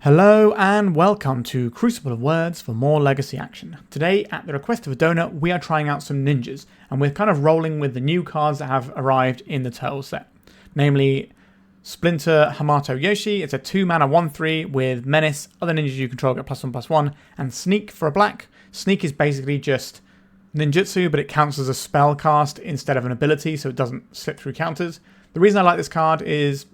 Hello and welcome to Crucible of Words for more legacy action. Today, at the request of a donor, we are trying out some ninjas, and we're kind of rolling with the new cards that have arrived in the Turtle set. Namely, Splinter Hamato Yoshi. It's a 2-mana 1/3 with Menace, other ninjas you control get +1/+1, and Sneak for a black. Sneak is basically just ninjutsu, but it counts as a spell cast instead of an ability, so it doesn't slip through counters. The reason I like this card is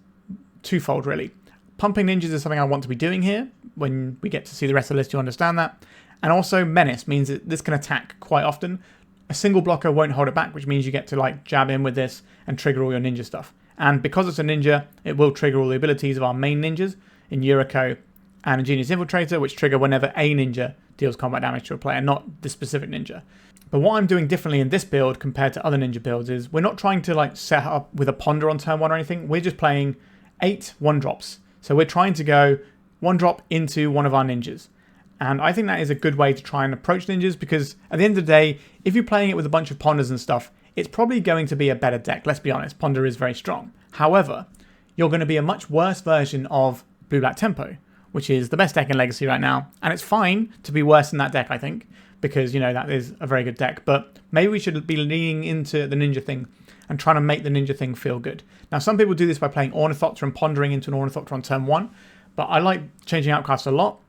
twofold, really. Pumping ninjas is something I want to be doing here. When we get to see the rest of the list, you'll understand that. And also, Menace means that this can attack quite often. A single blocker won't hold it back, which means you get to like jab in with this and trigger all your ninja stuff. And because it's a ninja, it will trigger all the abilities of our main ninjas in Yuriko and Ingenious Infiltrator, which trigger whenever a ninja deals combat damage to a player, not the specific ninja. But what I'm doing differently in this build compared to other ninja builds is we're not trying to like set up with a ponder on turn 1 or anything. We're just playing 8 1-drops. So we're trying to go 1-drop into one of our ninjas. And I think that is a good way to try and approach ninjas, because at the end of the day, if you're playing it with a bunch of ponders and stuff, it's probably going to be a better deck. Let's be honest, ponder is very strong. However, you're going to be a much worse version of Blue-Black Tempo, which is the best deck in Legacy right now. And it's fine to be worse than that deck, I think, because, you know, that is a very good deck. But maybe we should be leaning into the ninja thing and trying to make the ninja thing feel good. Now, some people do this by playing Ornithopter and pondering into an Ornithopter on turn 1, but I like Changing Outcast a lot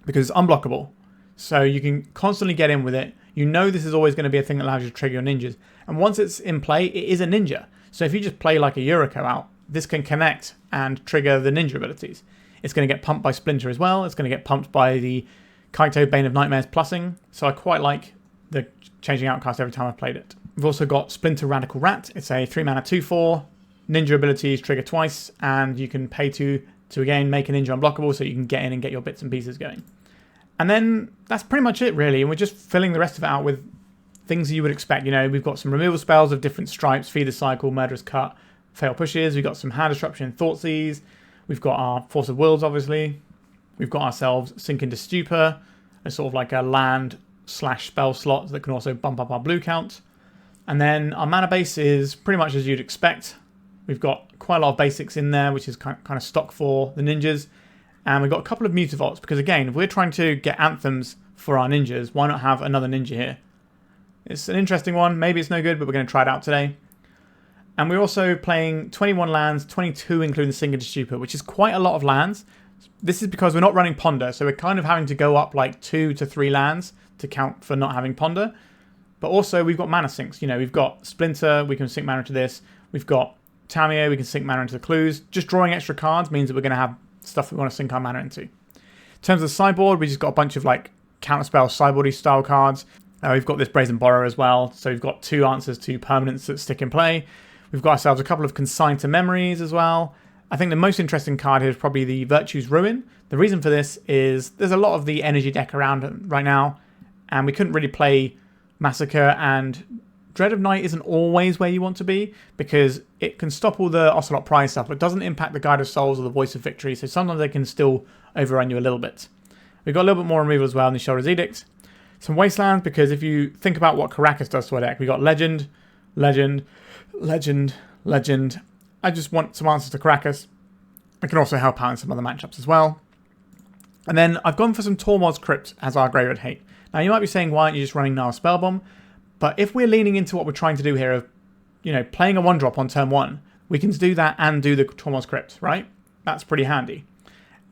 because it's unblockable. So you can constantly get in with it. You know this is always going to be a thing that allows you to trigger your ninjas. And once it's in play, it is a ninja. So if you just play like a Yuriko out, this can connect and trigger the ninja abilities. It's going to get pumped by Splinter as well. It's going to get pumped by the Kaito Bane of Nightmares plussing. So I quite like the Changing Outcast every time I've played it. We've also got Splinter Radical Rat. It's a 3-mana 2/4. Ninja abilities trigger twice, and you can pay to again make a ninja unblockable so you can get in and get your bits and pieces going. And then that's pretty much it, really. And we're just filling the rest of it out with things you would expect. You know, we've got some removal spells of different stripes, Feeder Cycle, Murderous Cut, Fail Pushes. We've got some Hand Disruption, Thoughtseize. We've got our Force of Wills, obviously. We've got ourselves Sink into Stupor, a sort of like a land/spell slot that can also bump up our blue count. And then our mana base is pretty much as you'd expect. We've got quite a lot of basics in there, which is kind of stock for the ninjas. And we've got a couple of Mutavaults, because again, if we're trying to get anthems for our ninjas, why not have another ninja here? It's an interesting one. Maybe it's no good, but we're going to try it out today. And we're also playing 21 lands, 22 including Sink into Stupor, which is quite a lot of lands. This is because we're not running Ponder, so we're kind of having to go up like 2 to 3 lands to count for not having Ponder. But also, we've got mana sinks. You know, we've got Splinter, we can sink mana into this. We've got Tamiyo, we can sink mana into the clues. Just drawing extra cards means that we're going to have stuff we want to sink our mana into. In terms of the sideboard, we just got a bunch of like counterspell sideboardy style cards. We've got this Brazen Borrower as well. So we've got 2 answers to permanents that stick in play. We've got ourselves a couple of Consign to Memories as well. I think the most interesting card here is probably the Virtue's Ruin. The reason for this is there's a lot of the energy deck around right now, and we couldn't really play Massacre, and Dread of Night isn't always where you want to be because it can stop all the Ocelot Prize stuff, but doesn't impact the Guide of Souls or the Voice of Victory, so sometimes they can still overrun you a little bit. We've got a little bit more removal as well in the Sheoldred's Edict. Some Wastelands, because if you think about what Caracas does to our deck, we've got Legend, Legend, Legend, Legend. I just want some answers to Caracas. It can also help out in some other matchups as well. And then I've gone for some Tormod's Crypt as our Graveyard Hate. Now, you might be saying, why aren't you just running Nile Spellbomb? But if we're leaning into what we're trying to do here of, you know, playing a 1-drop on turn 1, we can do that and do the Tormod's Crypt, right? That's pretty handy.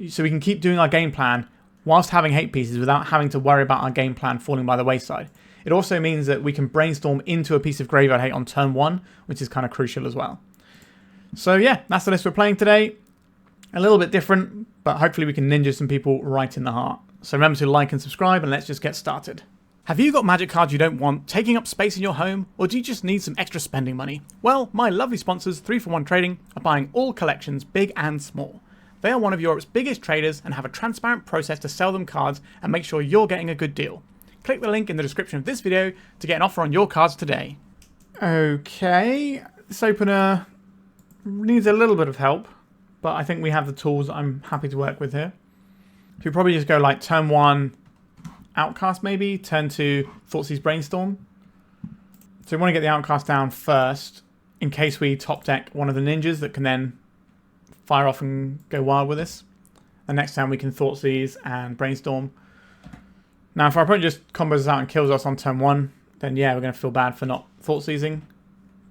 So we can keep doing our game plan whilst having hate pieces without having to worry about our game plan falling by the wayside. It also means that we can brainstorm into a piece of Graveyard Hate on turn 1, which is kind of crucial as well. So yeah, that's the list we're playing today. A little bit different, but hopefully we can ninja some people right in the heart. So remember to like and subscribe, and let's just get started. Have you got magic cards you don't want taking up space in your home, or do you just need some extra spending money? Well, my lovely sponsors 3for1 Trading are buying all collections, big and small. They are one of Europe's biggest traders and have a transparent process to sell them cards and make sure you're getting a good deal. Click the link in the description of this video to get an offer on your cards today. Okay, this opener needs a little bit of help, but I think we have the tools I'm happy to work with here. So we probably just go like turn 1 Outcast maybe, turn 2 Thoughtseize Brainstorm. So we want to get the Outcast down first in case we top deck one of the ninjas that can then fire off and go wild with this. And next time we can Thoughtseize and Brainstorm. Now, if our opponent just combos us out and kills us on turn 1, then yeah, we're going to feel bad for not Thoughtseizing.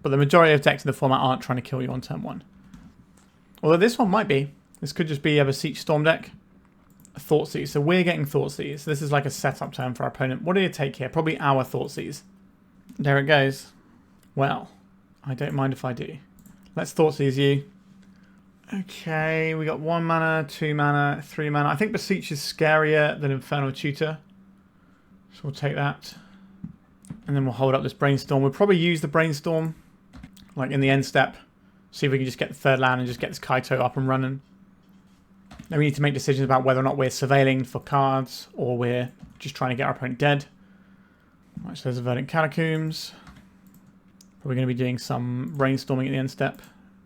But the majority of decks in the format aren't trying to kill you on turn 1. Although this one might be. This could just be a Beseech Storm deck. A Thoughtseize. So we're getting Thoughtseize. This is like a setup turn for our opponent. What do you take here? Probably our Thoughtseize. There it goes. Well, I don't mind if I do. Let's Thoughtseize you. Okay, we got 1 mana, 2 mana, 3 mana. I think Beseech is scarier than Infernal Tutor. So we'll take that. And then we'll hold up this Brainstorm. We'll probably use the Brainstorm, like in the end step. See if we can just get the 3rd land and just get this Kaito up and running. Then we need to make decisions about whether or not we're surveilling for cards or we're just trying to get our opponent dead. Right, so there's a Verdant Catacombs. We're going to be doing some brainstorming at the end step.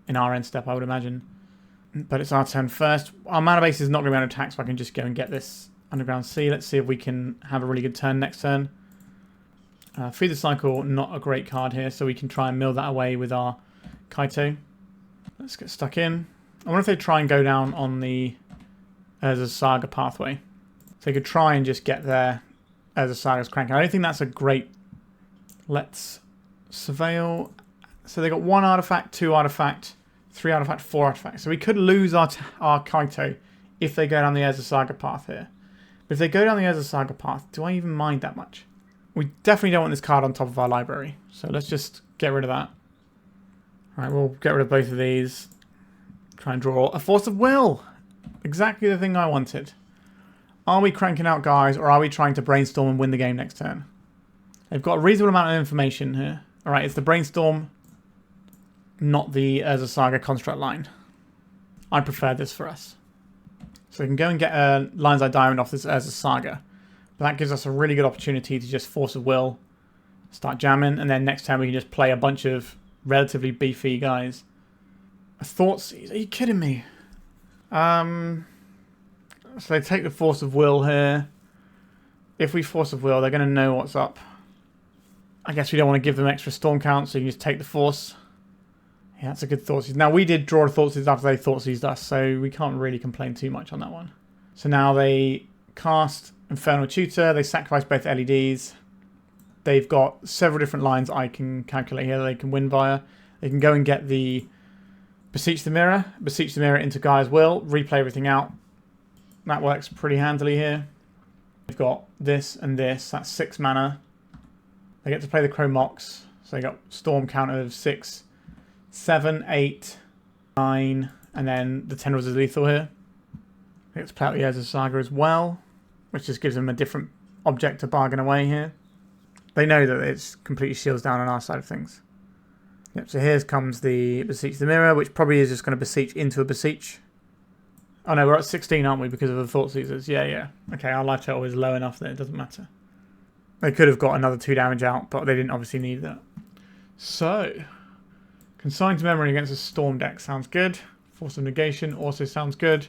In our end step, I would imagine. But it's our turn first. Our mana base is not going to be on attack, so I can just go and get this Underground Sea. Let's see if we can have a really good turn next turn. Feed the Cycle, not a great card here, so we can try and mill that away with our Kaito. Let's get stuck in. I wonder if they try and go down on the Urza Saga pathway. So they could try and just get there Urza Saga's cranking. I don't think that's a great... Let's surveil. So they got 1 artifact, 2 artifact, 3 artifact, 4 artifact. So we could lose our Kaito if they go down the Urza Saga path here. But if they go down the Urza Saga path, do I even mind that much? We definitely don't want this card on top of our library. So let's just get rid of that. Alright, we'll get rid of both of these. Try and draw a Force of Will. Exactly the thing I wanted. Are we cranking out guys, or are we trying to brainstorm and win the game next turn? They've got a reasonable amount of information here. Alright, it's the Brainstorm, not the Urza Saga construct line. I prefer this for us. So we can go and get Lion's Eye Diamond off this Urza Saga. But that gives us a really good opportunity to just Force of Will, start jamming, and then next time we can just play a bunch of relatively beefy guys. A Thoughtseize? Are you kidding me? So they take the Force of Will here. If we Force of Will, they're going to know what's up. I guess we don't want to give them extra storm count, so you can just take the Force. Yeah, that's a good Thoughtseize. Now, we did draw a Thoughtseize after they Thoughtseized us, so we can't really complain too much on that one. So now they cast Infernal Tutor. They sacrifice both LEDs. They've got several different lines I can calculate here that they can win via. They can go and get the Beseech the Mirror into Gaia's Will, replay everything out. That works pretty handily here. They've got this and this. That's 6 mana. They get to play the Chrome Mox. So they got Storm count of 6, 7, 8, 9, and then the Tendrils is lethal here. They get to play out the Urza Saga as well, which just gives them a different object to bargain away here. They know that it's completely shields down on our side of things. Yep, so here comes the Beseech the Mirror, which probably is just going to Beseech into a Beseech. Oh no, we're at 16, aren't we, because of the Thoughtseizers? Yeah. Okay, our life total is low enough that it doesn't matter. They could have got another 2 damage out, but they didn't obviously need that. So, Consigned Memory against a Storm deck sounds good. Force of Negation also sounds good.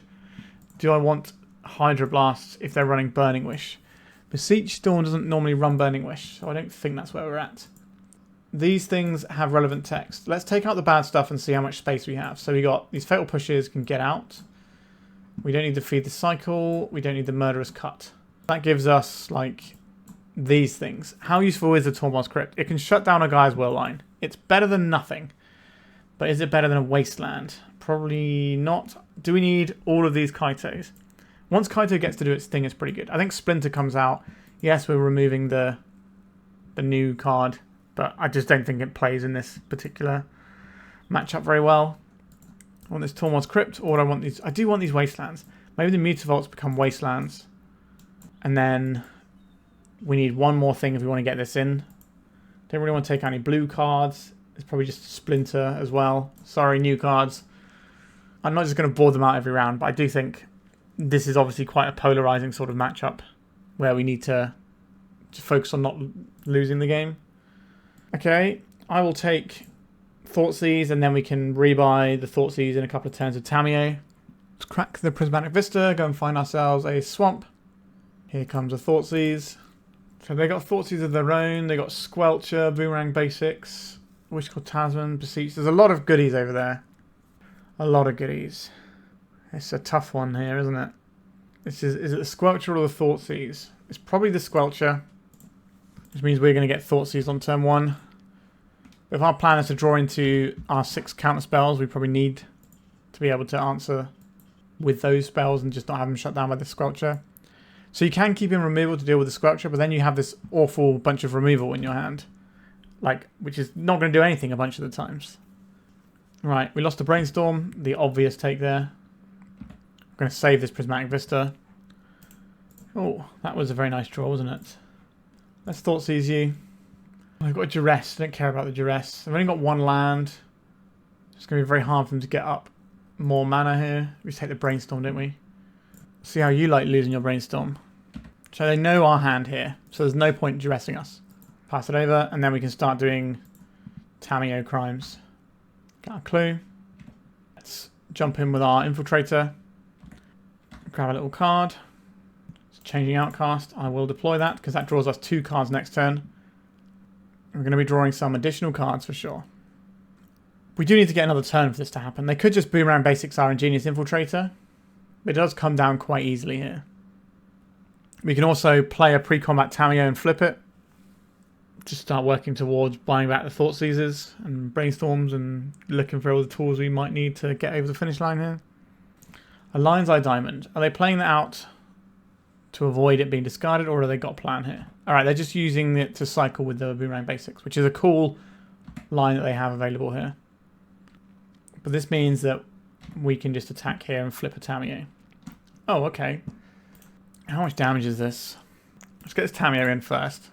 Do I want Hydroblast if they're running Burning Wish? Beseech Storm doesn't normally run Burning Wish, so I don't think that's where we're at. These things have relevant text. Let's take out the bad stuff and see how much space we have. So we got these Fatal Pushes can get out. We don't need to Feed the Cycle. We don't need the Murderous Cut. That gives us, like, these things. How useful is the Tormod's Crypt? It can shut down a Gaia's Will line. It's better than nothing. But is it better than a Wasteland? Probably not. Do we need all of these Kaitos? Once Kaito gets to do its thing, it's pretty good. I think Splinter comes out. Yes, we're removing the new card, but I just don't think it plays in this particular matchup very well. I want this Tormod's Crypt, or I want these. I do want these Wastelands. Maybe the Mutavaults become Wastelands. And then we need one more thing if we want to get this in. Don't really want to take out any blue cards. It's probably just Splinter as well. Sorry, new cards. I'm not just going to board them out every round, but I do think this is obviously quite a polarizing sort of matchup where we need to focus on not losing the game. Okay, I will take Thoughtseize, and then we can rebuy the Thoughtseize in a couple of turns of Tamiyo. Let's crack the Prismatic Vista, go and find ourselves a swamp. Here comes a Thoughtseize. So they got Thoughtseize of their own. They got Squelcher, Boomerang Basics, Wishful Talisman, Beseech. There's a lot of goodies over there. A lot of goodies. It's a tough one here, isn't it? Is it the Squelcher or the Thoughtseize? It's probably the Squelcher, which means we're going to get Thoughtseize on turn 1. If our plan is to draw into our 6 counter spells, we probably need to be able to answer with those spells and just not have them shut down by the Squelcher. So you can keep in removal to deal with the Squelcher, but then you have this awful bunch of removal in your hand, which is not going to do anything a bunch of the times. Right, we lost the Brainstorm, the obvious take there. I'm going to save this Prismatic Vista. Oh, that was a very nice draw, wasn't it? Let's Thoughtseize you. I've got a Duress. I don't care about the Duress. I've only got 1 land. It's going to be very hard for them to get up more mana here. We just take the Brainstorm, don't we? See how you like losing your Brainstorm. So they know our hand here, so there's no point Duressing us. Pass it over, and then we can start doing Tamiyo crimes. Got a clue. Let's jump in with our Infiltrator. Grab a little card. It's Changing Outcast. I will deploy that because that draws us 2 cards next turn. We're going to be drawing some additional cards for sure. We do need to get another turn for this to happen. They could just Boomerang Basics our Ingenious Infiltrator. But it does come down quite easily here. We can also play a pre-combat Tamiyo and flip it. Just start working towards buying back the Thoughtseizes and Brainstorms and looking for all the tools we might need to get over the finish line here. A Lion's Eye Diamond. Are they playing that out to avoid it being discarded, or have they got a plan here? Alright, they're just using it to cycle with the Boomerang Basics, which is a cool line that they have available here. But this means that we can just attack here and flip a Tamiyo. Oh, okay. How much damage is this? Let's get this Tamiyo in first.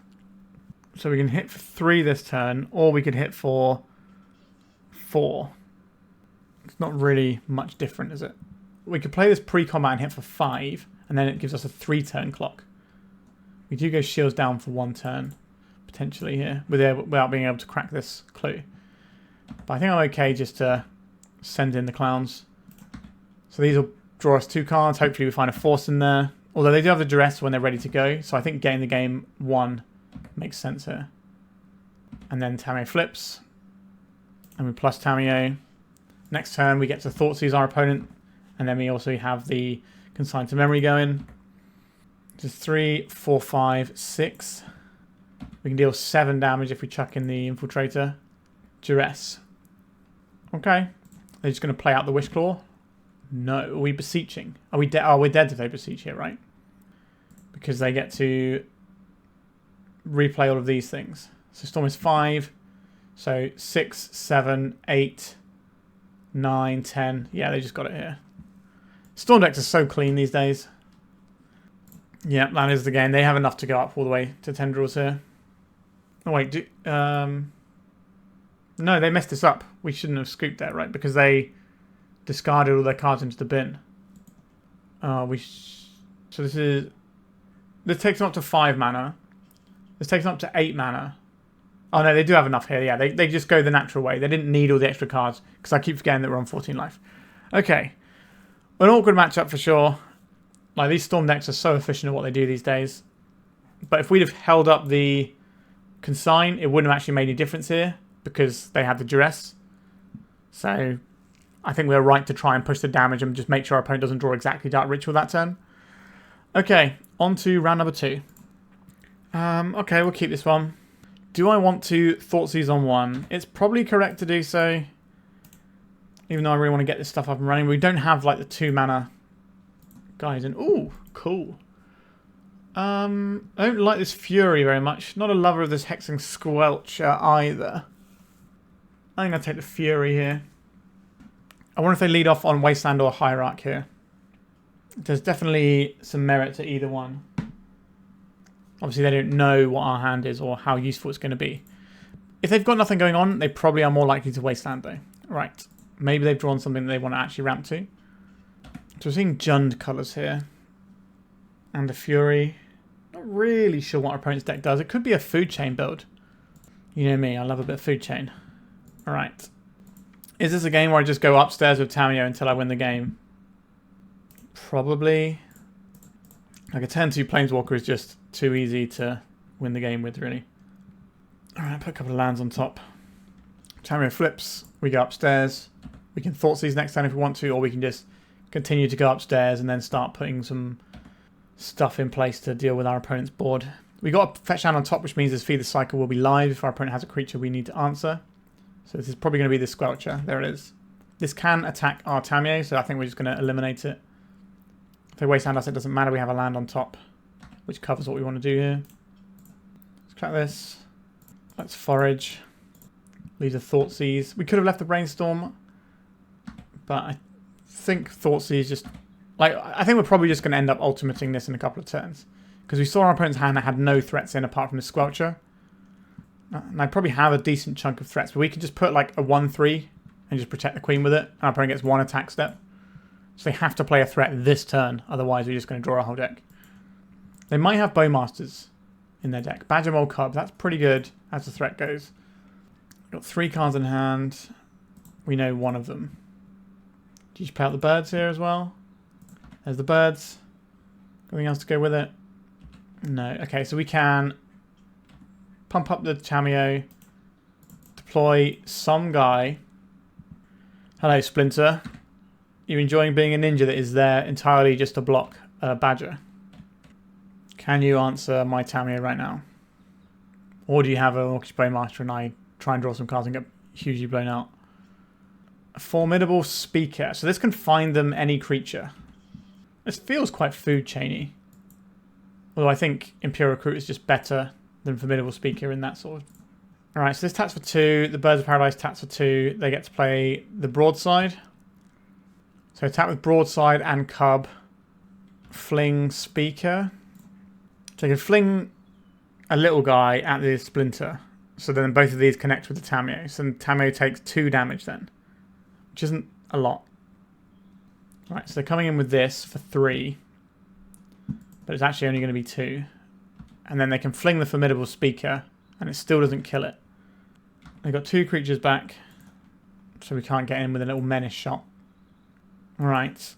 So we can hit for 3 this turn, or we could hit for 4. It's not really much different, is it? We could play this pre-combat and hit for 5, and then it gives us a 3-turn clock. We do go shields down for 1 turn, potentially here, without being able to crack this clue. But I think I'm okay just to send in the clowns. So these will draw us 2 cards. Hopefully we find a Force in there. Although they do have the Duress when they're ready to go, so I think getting the game 1 makes sense here. And then Tamiyo flips. And we plus Tamiyo. Next turn we get to Thoughtseize our opponent. And then we also have the Consign to Memory going. Just 3, 4, 5, 6. We can deal 7 damage if we chuck in the Infiltrator. Duress. Okay. They're just going to play out the Wish Claw. No. Are we beseeching? Are we dead? Oh, we're dead if they beseech here, right? Because they get to replay all of these things. So Storm is 5. So 6, 7, 8, 9, 10. Yeah, they just got it here. Storm decks are so clean these days. Yeah, that is the game. They have enough to go up all the way to Tendrils here. Oh, wait. No, they messed this up. We shouldn't have scooped that, right? Because they discarded all their cards into the bin. So this takes them up to 5 mana. This takes them up to 8 mana. Oh no, they do have enough here. Yeah, they just go the natural way. They didn't need all the extra cards because I keep forgetting that we're on 14 life. Okay. An awkward matchup for sure. Like, these Storm decks are so efficient at what they do these days. But if we'd have held up the Consign, it wouldn't have actually made any difference here because they had the Duress. So I think we're right to try and push the damage and just make sure our opponent doesn't draw exactly Dark Ritual that turn. Okay, on to round number 2. Okay, we'll keep this one. Do I want to Thoughtseize on 1? It's probably correct to do so. Even though I really want to get this stuff up and running. We don't have like the 2 mana guys in. Ooh, cool. I don't like this Fury very much. Not a lover of this Hexing Squelcher either. I think I'll take the Fury here. I wonder if they lead off on Wasteland or Hierarch here. There's definitely some merit to either one. Obviously, they don't know what our hand is or how useful it's going to be. If they've got nothing going on, they probably are more likely to Wasteland, though. Right. Maybe they've drawn something that they want to actually ramp to. So we're seeing Jund colours here. And a Fury. Not really sure what our opponent's deck does. It could be a Food Chain build. You know me, I love a bit of Food Chain. Alright. Is this a game where I just go upstairs with Tamiyo until I win the game? Probably. Like a turn 2 Planeswalker is just too easy to win the game with, really. Alright, put a couple of lands on top. Tamiyo flips. We go upstairs. We can Thoughtseize next turn if we want to, or we can just continue to go upstairs and then start putting some stuff in place to deal with our opponent's board. We got a fetch land on top, which means this Feed the Cycle will be live if our opponent has a creature we need to answer. So this is probably going to be the Squelcher. There it is. This can attack our Tamiyo, so I think we're just going to eliminate it. If they waste land us, it doesn't matter. We have a land on top, which covers what we want to do here. Let's crack this. Let's forage. Leave the Thoughtseize. We could have left the Brainstorm, but I think Thoughtseize just... Like, I think we're probably just going to end up ultimating this in a couple of turns. Because we saw our opponent's hand that had no threats in apart from the Squelcher. And I probably have a decent chunk of threats, but we could just put like a 1-3 and just protect the Queen with it. And our opponent gets one attack step. So they have to play a threat this turn, otherwise we're just going to draw a whole deck. They might have Bowmasters in their deck. Badger Mole Cub, that's pretty good as the threat goes. Got 3 cards in hand. We know one of them. Do you just play out the birds here as well? There's the birds. Anything else to go with it? No. Okay, so we can pump up the Tamiyo, deploy some guy. Hello, Splinter. You're enjoying being a ninja that is there entirely just to block a Badger. Can you answer my Tamiyo right now? Or do you have an Orcish Bowmaster and I try and draw some cards and get hugely blown out? A Formidable Speaker. So this can find them any creature. This feels quite food chainy. Although I think Imperial Recruit is just better than Formidable Speaker in that sort of... Alright, so this taps for 2. The Birds of Paradise taps for 2. They get to play the Broadside. So attack with Broadside and Cub. Fling Speaker. So you can fling a little guy at the Splinter. So then both of these connect with the Tamiyo. So Tamiyo takes 2 damage then. Which isn't a lot. Alright, so they're coming in with this for 3. But it's actually only going to be 2. And then they can fling the Formidable Speaker. And it still doesn't kill it. They've got 2 creatures back. So we can't get in with a little menace shot. Alright.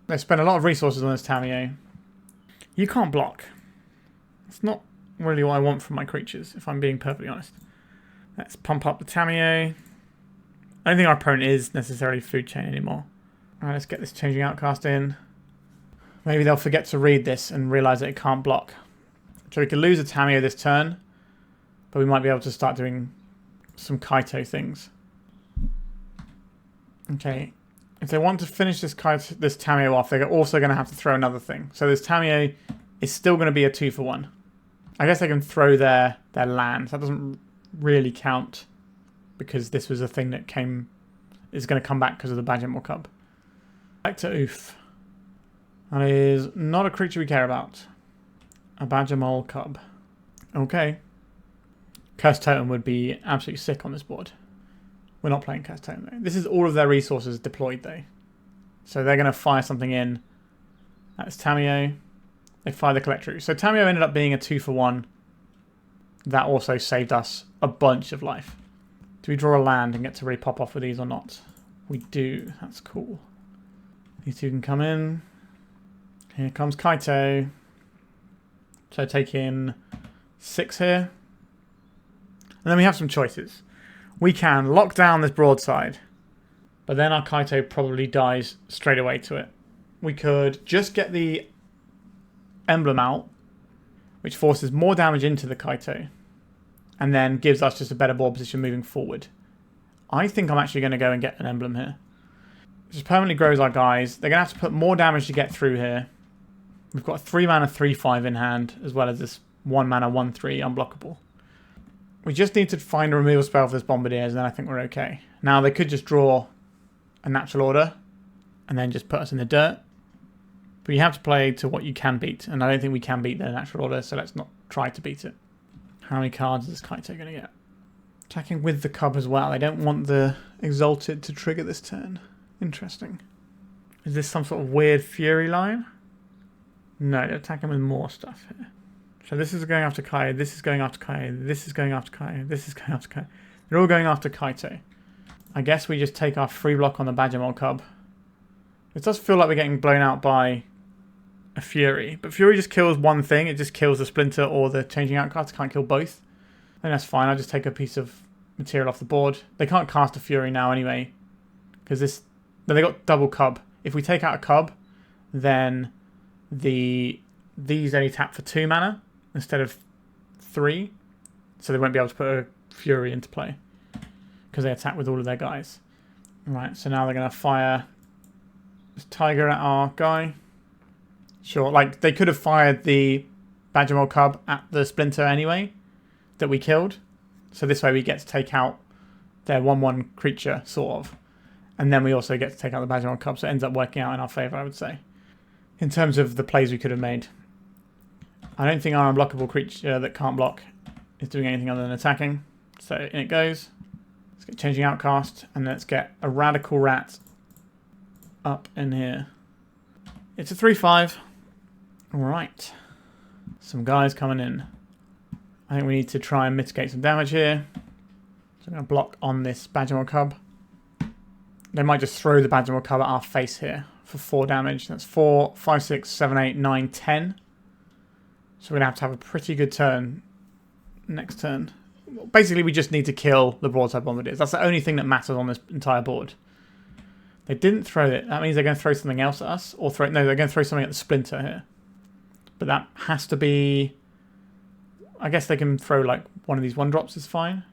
They spent a lot of resources on this Tamiyo. You can't block. It's not really what I want from my creatures, if I'm being perfectly honest. Let's pump up the Tamiyo. I don't think our opponent is necessarily food chain anymore. Alright, let's get this Changing Outcast in. Maybe they'll forget to read this and realise that it can't block. So we could lose a Tamiyo this turn, but we might be able to start doing some things. Okay. If they want to finish this Tamiyo off, they're also going to have to throw another thing. So this Tamiyo is still going to be a 2-for-1. I guess they can throw their lands. That doesn't really count because this was a thing that is going to come back because of the Badger Mole Cub. Back to Oof. That is not a creature we care about. A Badger Mole Cub. Okay. Cursed Totem would be absolutely sick on this board. We're not playing Cursed Totem though. This is all of their resources deployed though. So they're going to fire something in. That's Tamiyo. They fire the Collector. So Tamiyo ended up being a 2-for-1. That also saved us a bunch of life. Do we draw a land and get to really pop off with these or not? We do. That's cool. These 2 can come in. Here comes Kaito. So take in 6 here. And then we have some choices. We can lock down this Broadside, but then our Kaito probably dies straight away to it. We could just get the emblem out, which forces more damage into the Kaito, and then gives us just a better board position moving forward. I think I'm actually going to go and get an emblem here. Just permanently grows our guys. They're going to have to put more damage to get through here. We've got a 3-mana 3/5 in hand, as well as this 1-mana 1/3 unblockable. We just need to find a removal spell for this Bombardiers, and then I think we're okay. Now, they could just draw a natural order, and then just put us in the dirt. But you have to play to what you can beat, and I don't think we can beat the natural order, so let's not try to beat it. How many cards is Kaito going to get? Attacking with the Cub as well. I don't want the Exalted to trigger this turn. Interesting. Is this some sort of weird Fury line? No, they're attacking with more stuff here. So this is going after Kai, this is going after Kai, this is going after Kai, this is going after Kai. They're all going after Kaito. I guess we just take our free block on the Badger Mole Cub. It does feel like we're getting blown out by a Fury. But Fury just kills one thing. It just kills the Splinter or the Changing Outcast. It can't kill both. I think that's fine. I'll just take a piece of material off the board. They can't cast a Fury now anyway. Because this... No, they got double Cub. If we take out a Cub, then the these only tap for 2 mana instead of 3. So they won't be able to put a Fury into play because they attack with all of their guys. Right, so now they're going to fire this Tiger at our guy. Sure, like they could have fired the Badgermole Cub at the Splinter anyway that we killed. So this way we get to take out their 1/1 creature, sort of. And then we also get to take out the Badgermole Cub, so it ends up working out in our favour, I would say. In terms of the plays we could have made. I don't think our unblockable creature that can't block is doing anything other than attacking. So in it goes. Let's get Changing Outcast, and let's get a Radical Rat up in here. It's a 3/5. Alright. Some guys coming in. I think we need to try and mitigate some damage here. So I'm going to block on this Badgermole Cub. They might just throw the Badgermole Cub at our face here for 4 damage. That's 4, 5, 6, 7, 8, 9, 10. So we're going to have a pretty good turn next turn. Basically, we just need to kill the Broadside Bombardiers. That's the only thing that matters on this entire board. They didn't throw it. That means they're going to throw something else at us. Or throw, no, they're going to throw something at the Splinter here. But that has to be... I guess they can throw like one of these 1-drops is fine.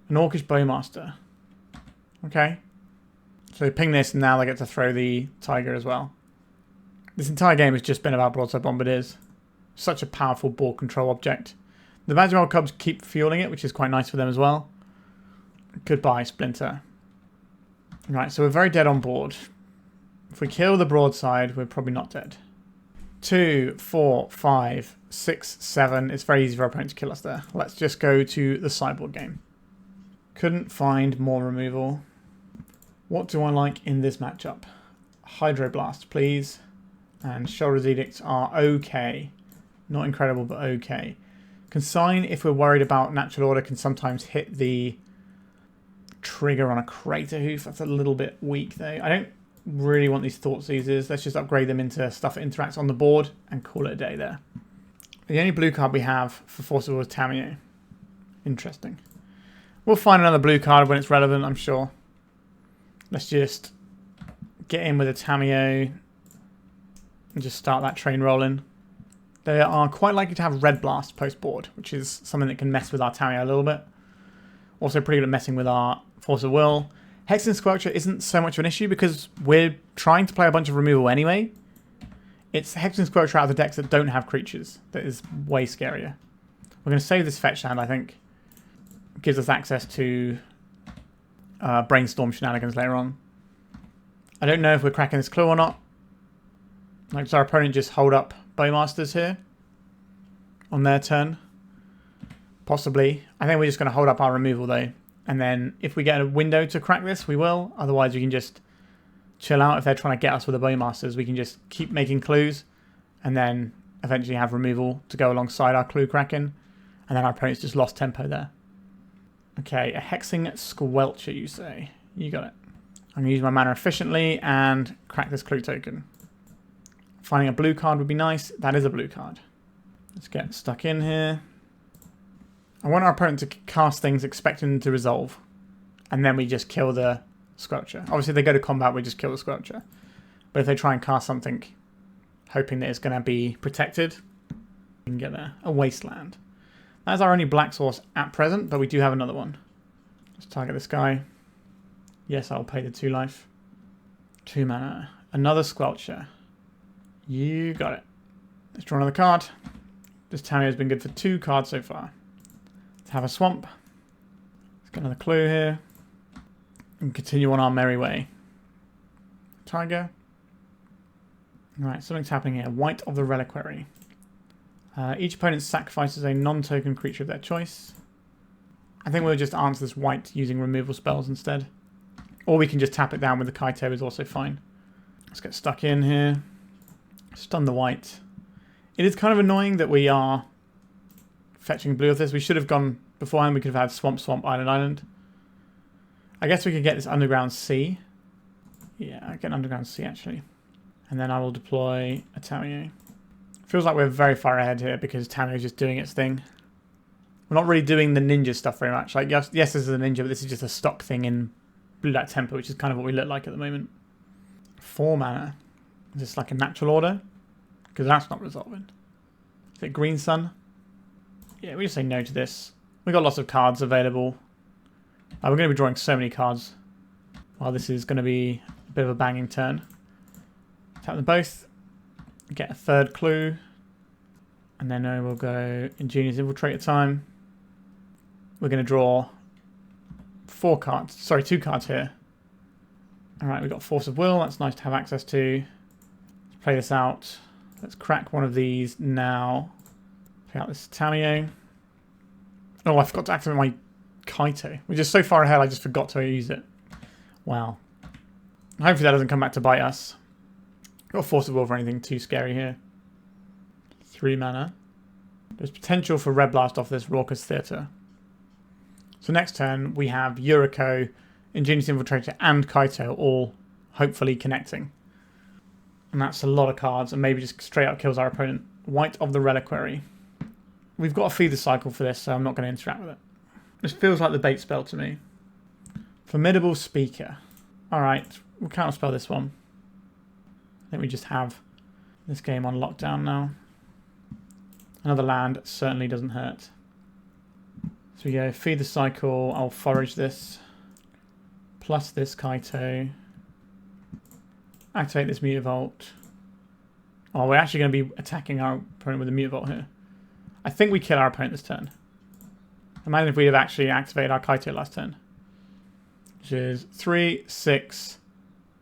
An Orcish Bowmaster. Okay. So they ping this and now they get to throw the Tiger as well. This entire game has just been about Broadside Bombardiers. Such a powerful board control object. The Badgermole Cubs keep fueling it, which is quite nice for them as well. Goodbye, Splinter. Right, so we're very dead on board. If we kill the Broadside, we're probably not dead. 2, 4, 5, 6, 7. It's very easy for our opponent to kill us there. Let's just go to the sideboard game. Couldn't find more removal. What do I like in this matchup? Hydroblast, please. And Sheoldred's Edicts are okay. Not incredible, but okay. Consign, if we're worried about natural order, can sometimes hit the trigger on a Crater Hoof. That's a little bit weak, though. I don't really want these Thoughtseizes. Let's just upgrade them into stuff that interacts on the board and call it a day there. The only blue card we have for Force of Will is Tamiyo. Interesting. We'll find another blue card when it's relevant, I'm sure. Let's just get in with a Tamiyo and just start that train rolling. They are quite likely to have Red Blast post-board, which is something that can mess with our Tamiyo a little bit. Also pretty good at messing with our Force of Will. Hexen Squelcher isn't so much of an issue because we're trying to play a bunch of removal anyway. It's Hexen Squelcher out of the decks that don't have creatures that is way scarier. We're going to save this fetch land, I think. It gives us access to Brainstorm shenanigans later on. I don't know if we're cracking this clue or not. Like, does our opponent just hold up Bowmasters here on their turn? Possibly. I think we're just going to hold up our removal though. And then if we get a window to crack this, we will. Otherwise, we can just chill out. If they're trying to get us with the Bowmasters, we can just keep making clues and then eventually have removal to go alongside our clue cracking. And then our opponent's just lost tempo there. Okay, a Hexing Squelcher, you say. You got it. I'm going to use my mana efficiently and crack this clue token. Finding a blue card would be nice. That is a blue card. Let's get stuck in here. I want our opponent to cast things expecting them to resolve. And then we just kill the Squelcher. Obviously, if they go to combat, we just kill the Squelcher. But if they try and cast something, hoping that it's going to be protected, we can get there. A Wasteland. That's our only black source at present, but we do have another one. Let's target this guy. Yes, I'll pay the 2 life. 2 mana. Another Squelcher. You got it. Let's draw another card. This Tamiyo has been good for 2 cards so far. Let's have a swamp. Let's get another clue here. And continue on our merry way. Tiger. Alright, something's happening here. White of the Reliquary. Each opponent sacrifices a non-token creature of their choice. I think we'll just answer this white using removal spells instead. Or we can just tap it down with the Kaito is also fine. Let's get stuck in here. Stun the white. It is kind of annoying that we are fetching blue of this. We should have gone beforehand. We could have had Swamp, Swamp, Island, Island. I guess we could get this Underground Sea. Yeah, I get an Underground Sea actually. And then I will deploy a Tamiyo. Feels like we're very far ahead here because Tamiyo's just doing its thing. We're not really doing the ninja stuff very much. Like, yes, this is a ninja, but this is just a stock thing in Blue-Black Tempo, which is kind of what we look like at the moment. 4 mana. Is this like a natural order? because that's not resolving. Is it Green Sun? Yeah, we just say no to this. We've got lots of cards available. We're going to be drawing so many cards. While this is going to be a bit of a banging turn. Tap them both. Get a third clue. And then we'll go Ingenious Infiltrator time. We're going to draw 2 cards here. Alright, we've got Force of Will. That's nice to have access to. Let's play this out. Let's crack one of these now. Play out this Tamiyo. Oh, I forgot to activate my Kaito. We're just so far ahead, I just forgot to use it. Wow. Hopefully that doesn't come back to bite us. Got Force of Will for anything too scary here. 3 mana. There's potential for Red Blast off this Raucous Theatre. So next turn, we have Yuriko, Ingenious Infiltrator, and Kaito all hopefully connecting. And that's a lot of cards, and maybe just straight up kills our opponent. White of the Reliquary. We've got a feeder cycle for this, so I'm not going to interact with it. This feels like the bait spell to me. Formidable Speaker. Alright, we'll counterspell this one. I think we just have this game on lockdown now. Another land certainly doesn't hurt. So we go feed the cycle. I'll forage this. Plus this Kaito. Activate this Mutavault. Oh, we're actually going to be attacking our opponent with a Mutavault here. I think we kill our opponent this turn. Imagine if we had actually activated our Kaito last turn. Which is 3, 6,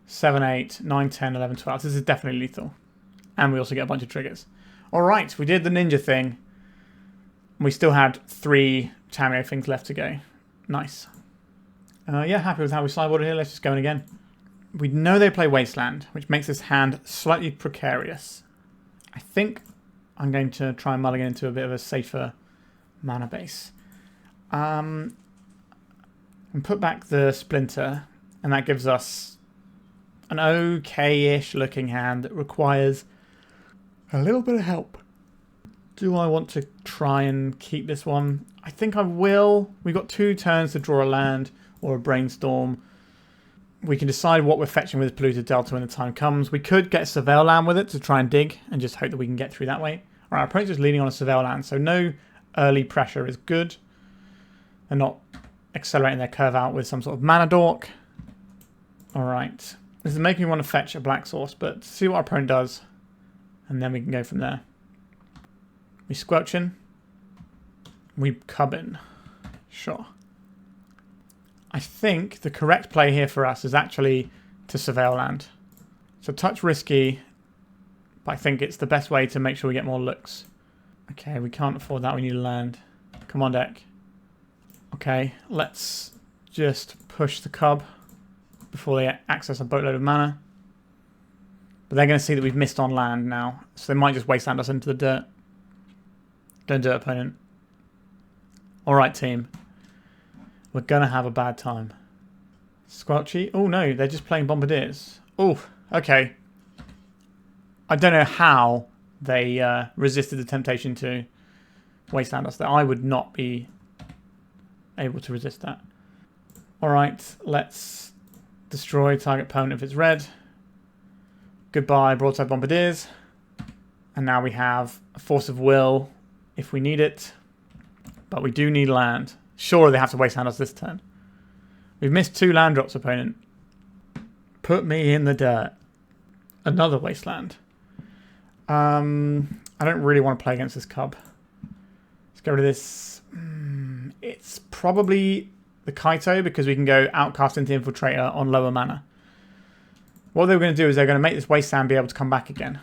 7, 8, 9, 10, 11, 12. This is definitely lethal. And we also get a bunch of triggers. Alright, we did the ninja thing. We still had 3 Tamiyo things left to go. Nice. Yeah, happy with how we sideboarded here. Let's just go in again. We know they play Wasteland, which makes this hand slightly precarious. I think I'm going to try and mulligan into a bit of a safer mana base. And put back the Splinter, and that gives us an okay-ish looking hand that requires a little bit of help. Do I want to try and keep this one? I think I will. We've got 2 turns to draw a land or a Brainstorm. We can decide what we're fetching with Polluted Delta when the time comes. We could get a Surveil land with it to try and dig and just hope that we can get through that way. Alright, our opponent's just leaning on a Surveil land, so no early pressure is good. They're not accelerating their curve out with some sort of mana dork. Alright. This is making me want to fetch a black source, but see what our opponent does. And then we can go from there. We squelch in. We cub in. Sure. I think the correct play here for us is actually to Surveil land. So touch risky, but I think it's the best way to make sure we get more looks. Okay, we can't afford that. We need a land. Come on, deck. Okay, let's just push the cub before they access a boatload of mana. But they're going to see that we've missed on land now, so they might just wasteland us into the dirt. Don't do it, opponent. Alright, team. We're going to have a bad time. Squelchy. Oh, no, they're just playing Bombardiers. Oh, okay. I don't know how they resisted the temptation to wasteland us. I would not be able to resist that. Alright, let's destroy target opponent if it's red. Goodbye, Broadside Bombardiers. And now we have a Force of Will if we need it. But we do need land. Sure, they have to wasteland us this turn. We've missed 2 land drops, opponent. Put me in the dirt. Another wasteland. I don't really want to play against this cub. Let's get rid of this. It's probably the Kaito because we can go Outcast into Infiltrator on lower mana. What they're going to do is they're going to make this wasteland be able to come back again.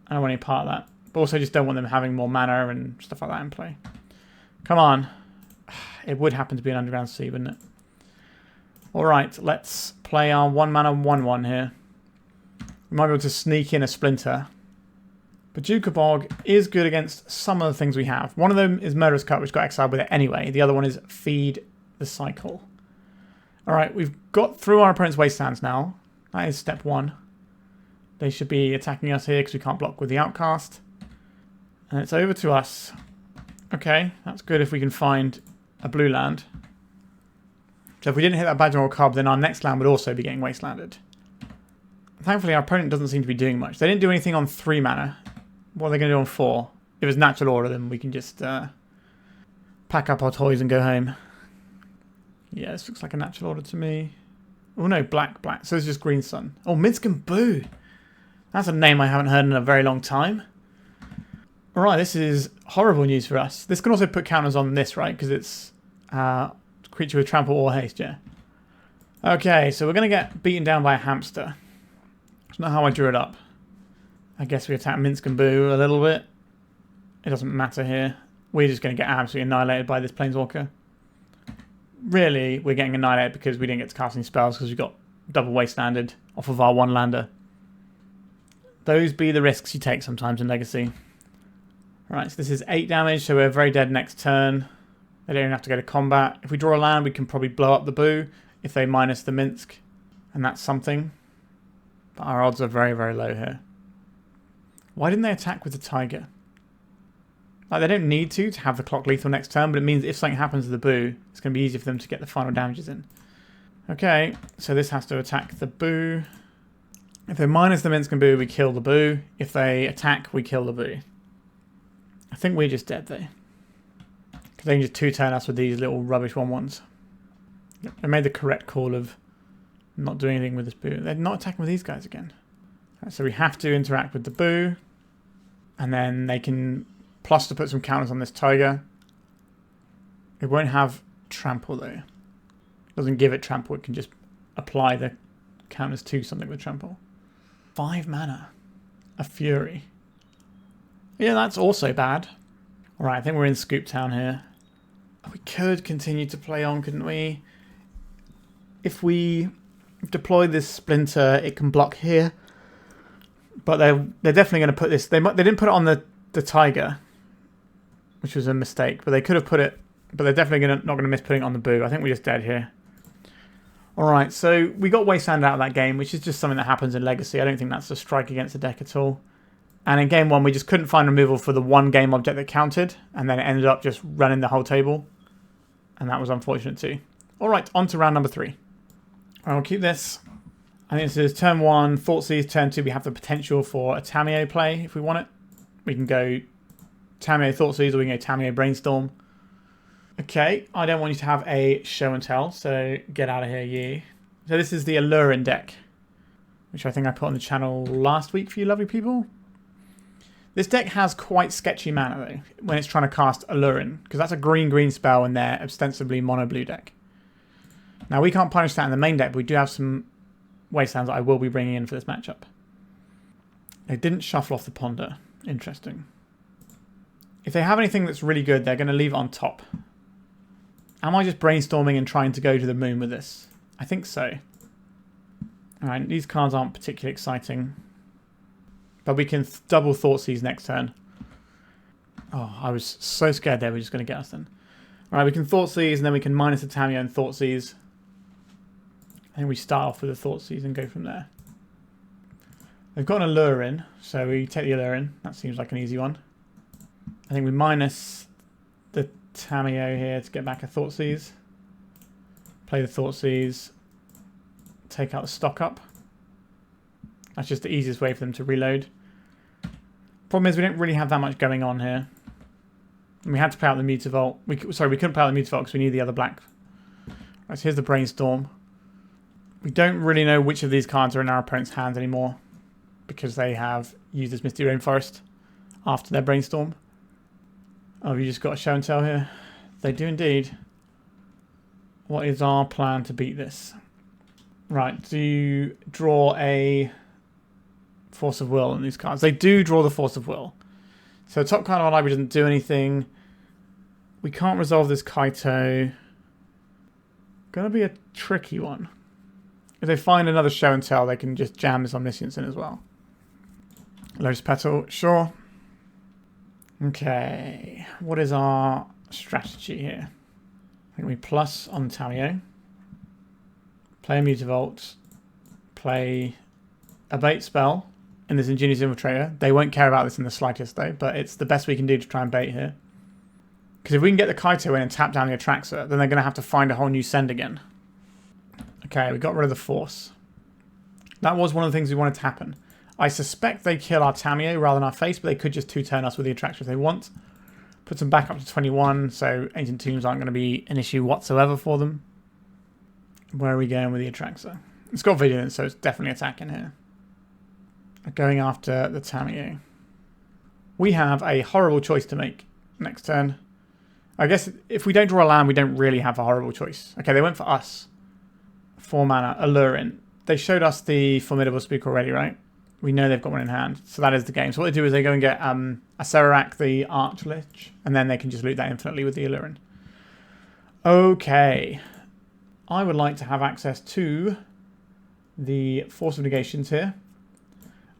I don't want any part of that. But also just don't want them having more mana and stuff like that in play. Come on. It would happen to be an Underground Sea, wouldn't it? Alright, let's play our 1 mana 1/1 here. We might be able to sneak in a Splinter. But Bog is good against some of the things we have. One of them is Murderous Cut, which got exiled with it anyway. The other one is Feed the Cycle. Alright, we've got through our opponent's wastelands now. That is step 1. They should be attacking us here because we can't block with the Outcast. And it's over to us. Okay, that's good if we can find a blue land. So if we didn't hit that Badger or Cub, then our next land would also be getting wastelanded. Thankfully, our opponent doesn't seem to be doing much. They didn't do anything on 3 mana. What are they going to do on 4? If it's natural order, then we can just pack up our toys and go home. Yeah, this looks like a natural order to me. Oh no, black. So it's just green sun. Oh, Minsk and Boo. That's a name I haven't heard in a very long time. Alright, this is horrible news for us. This can also put counters on this, right? Because it's creature with trample or haste, yeah. Okay, so we're going to get beaten down by a hamster. That's not how I drew it up. I guess we attack Minsk and Boo a little bit. It doesn't matter here. We're just going to get absolutely annihilated by this Planeswalker. Really, we're getting annihilated because we didn't get to cast any spells because we got double wastelanded off of our one lander. Those be the risks you take sometimes in Legacy. Right, so this is 8 damage, so we're very dead next turn. They don't even have to go to combat. If we draw a land, we can probably blow up the Boo if they minus the Minsk, and that's something. But our odds are very, very low here. Why didn't they attack with the Tiger? Like, they don't need to have the clock lethal next turn, but it means if something happens to the Boo, it's going to be easier for them to get the final damages in. Okay, so this has to attack the Boo. If they minus the Minsk and Boo, we kill the Boo. If they attack, we kill the Boo. I think we're just dead, though. Because they can just 2-turn us with these little rubbish 1/1s. Yep, they made the correct call of not doing anything with this Boo. They're not attacking with these guys again. Right, so we have to interact with the Boo. And then they can plus to put some counters on this Tiger. It won't have trample, though. It doesn't give it trample. It can just apply the counters to something with trample. 5 mana. A Fury. Yeah, that's also bad. Alright, I think we're in Scoop Town here. We could continue to play on, couldn't we? If we deploy this Splinter, it can block here. But they're definitely going to put this... They didn't put it on the Tiger, which was a mistake. But they could have put it... But they're definitely not going to miss putting it on the Boo. I think we're just dead here. Alright, so we got Wasteland out of that game, which is just something that happens in Legacy. I don't think that's a strike against the deck at all. And in game 1, we just couldn't find removal for the one game object that counted. And then it ended up just running the whole table. And that was unfortunate too. Alright, on to round number 3. I'll keep this. I think this is turn 1, Thoughtseize. Turn 2, we have the potential for a Tamiyo play if we want it. We can go Tamiyo Thoughtseize or we can go Tamiyo Brainstorm. Okay, I don't want you to have a show and tell, so get out of here, you. So this is the Alluring deck, which I think I put on the channel last week for you lovely people. This deck has quite sketchy mana, though, when it's trying to cast Alluring, because that's a green-green spell in their ostensibly mono-blue deck. Now, we can't punish that in the main deck, but we do have some Wastelands that I will be bringing in for this matchup. They didn't shuffle off the Ponder. Interesting. If they have anything that's really good, they're going to leave it on top. Am I just brainstorming and trying to go to the moon with this? I think so. Alright, these cards aren't particularly exciting. But we can double Thoughtseize next turn. Oh, I was so scared they were just going to get us then. Alright, we can Thoughtseize and then we can minus the Tamiyo and Thoughtseize. I think we start off with a Thoughtseize and go from there. They've got an Allure in, so we take the Allure in. That seems like an easy one. I think we minus the Tamiyo here to get back a Thoughtseize. Play the Thoughtseize. Take out the stock up. That's just the easiest way for them to reload. Problem is we don't really have that much going on here. And we had to play out the Mutavault. We couldn't play out the Mutavault because we need the other black. Right, so here's the Brainstorm. We don't really know which of these cards are in our opponent's hands anymore, because they have used this Misty Rainforest after their Brainstorm. Oh, you just got a show and tell here? They do indeed. What is our plan to beat this? Right, do you draw a Force of Will on these cards? They do draw the Force of Will. So top card of our library doesn't do anything. We can't resolve this Kaito. Gonna be a tricky one. If they find another show and tell, they can just jam this Omniscience in as well. Lotus Petal, sure. Okay, what is our strategy here? I think we plus on Tamiyo. Play a Mutavault. Play a bait spell in this Ingenious Infiltrator. They won't care about this in the slightest though, but it's the best we can do to try and bait here. Because if we can get the Kaito in and tap down the Atraxa, then they're going to have to find a whole new send again. Okay, we got rid of the Force. That was one of the things we wanted to happen. I suspect they kill our Tamiyo rather than our face, but they could just 2-turn us with the Attractor if they want. Put them back up to 21, so Ancient Tombs aren't going to be an issue whatsoever for them. Where are we going with the Attractor? It's got Vigilance, so it's definitely attacking here. Going after the Tamiyo. We have a horrible choice to make next turn. I guess if we don't draw a land, we don't really have a horrible choice. Okay, they went for us. 4 mana, Alluring. They showed us the Formidable Spook already, right? We know they've got one in hand, so that is the game. So what they do is they go and get a Serac, the Archlich, and then they can just loot that infinitely with the Alluring. Okay. I would like to have access to the Force of Negations here.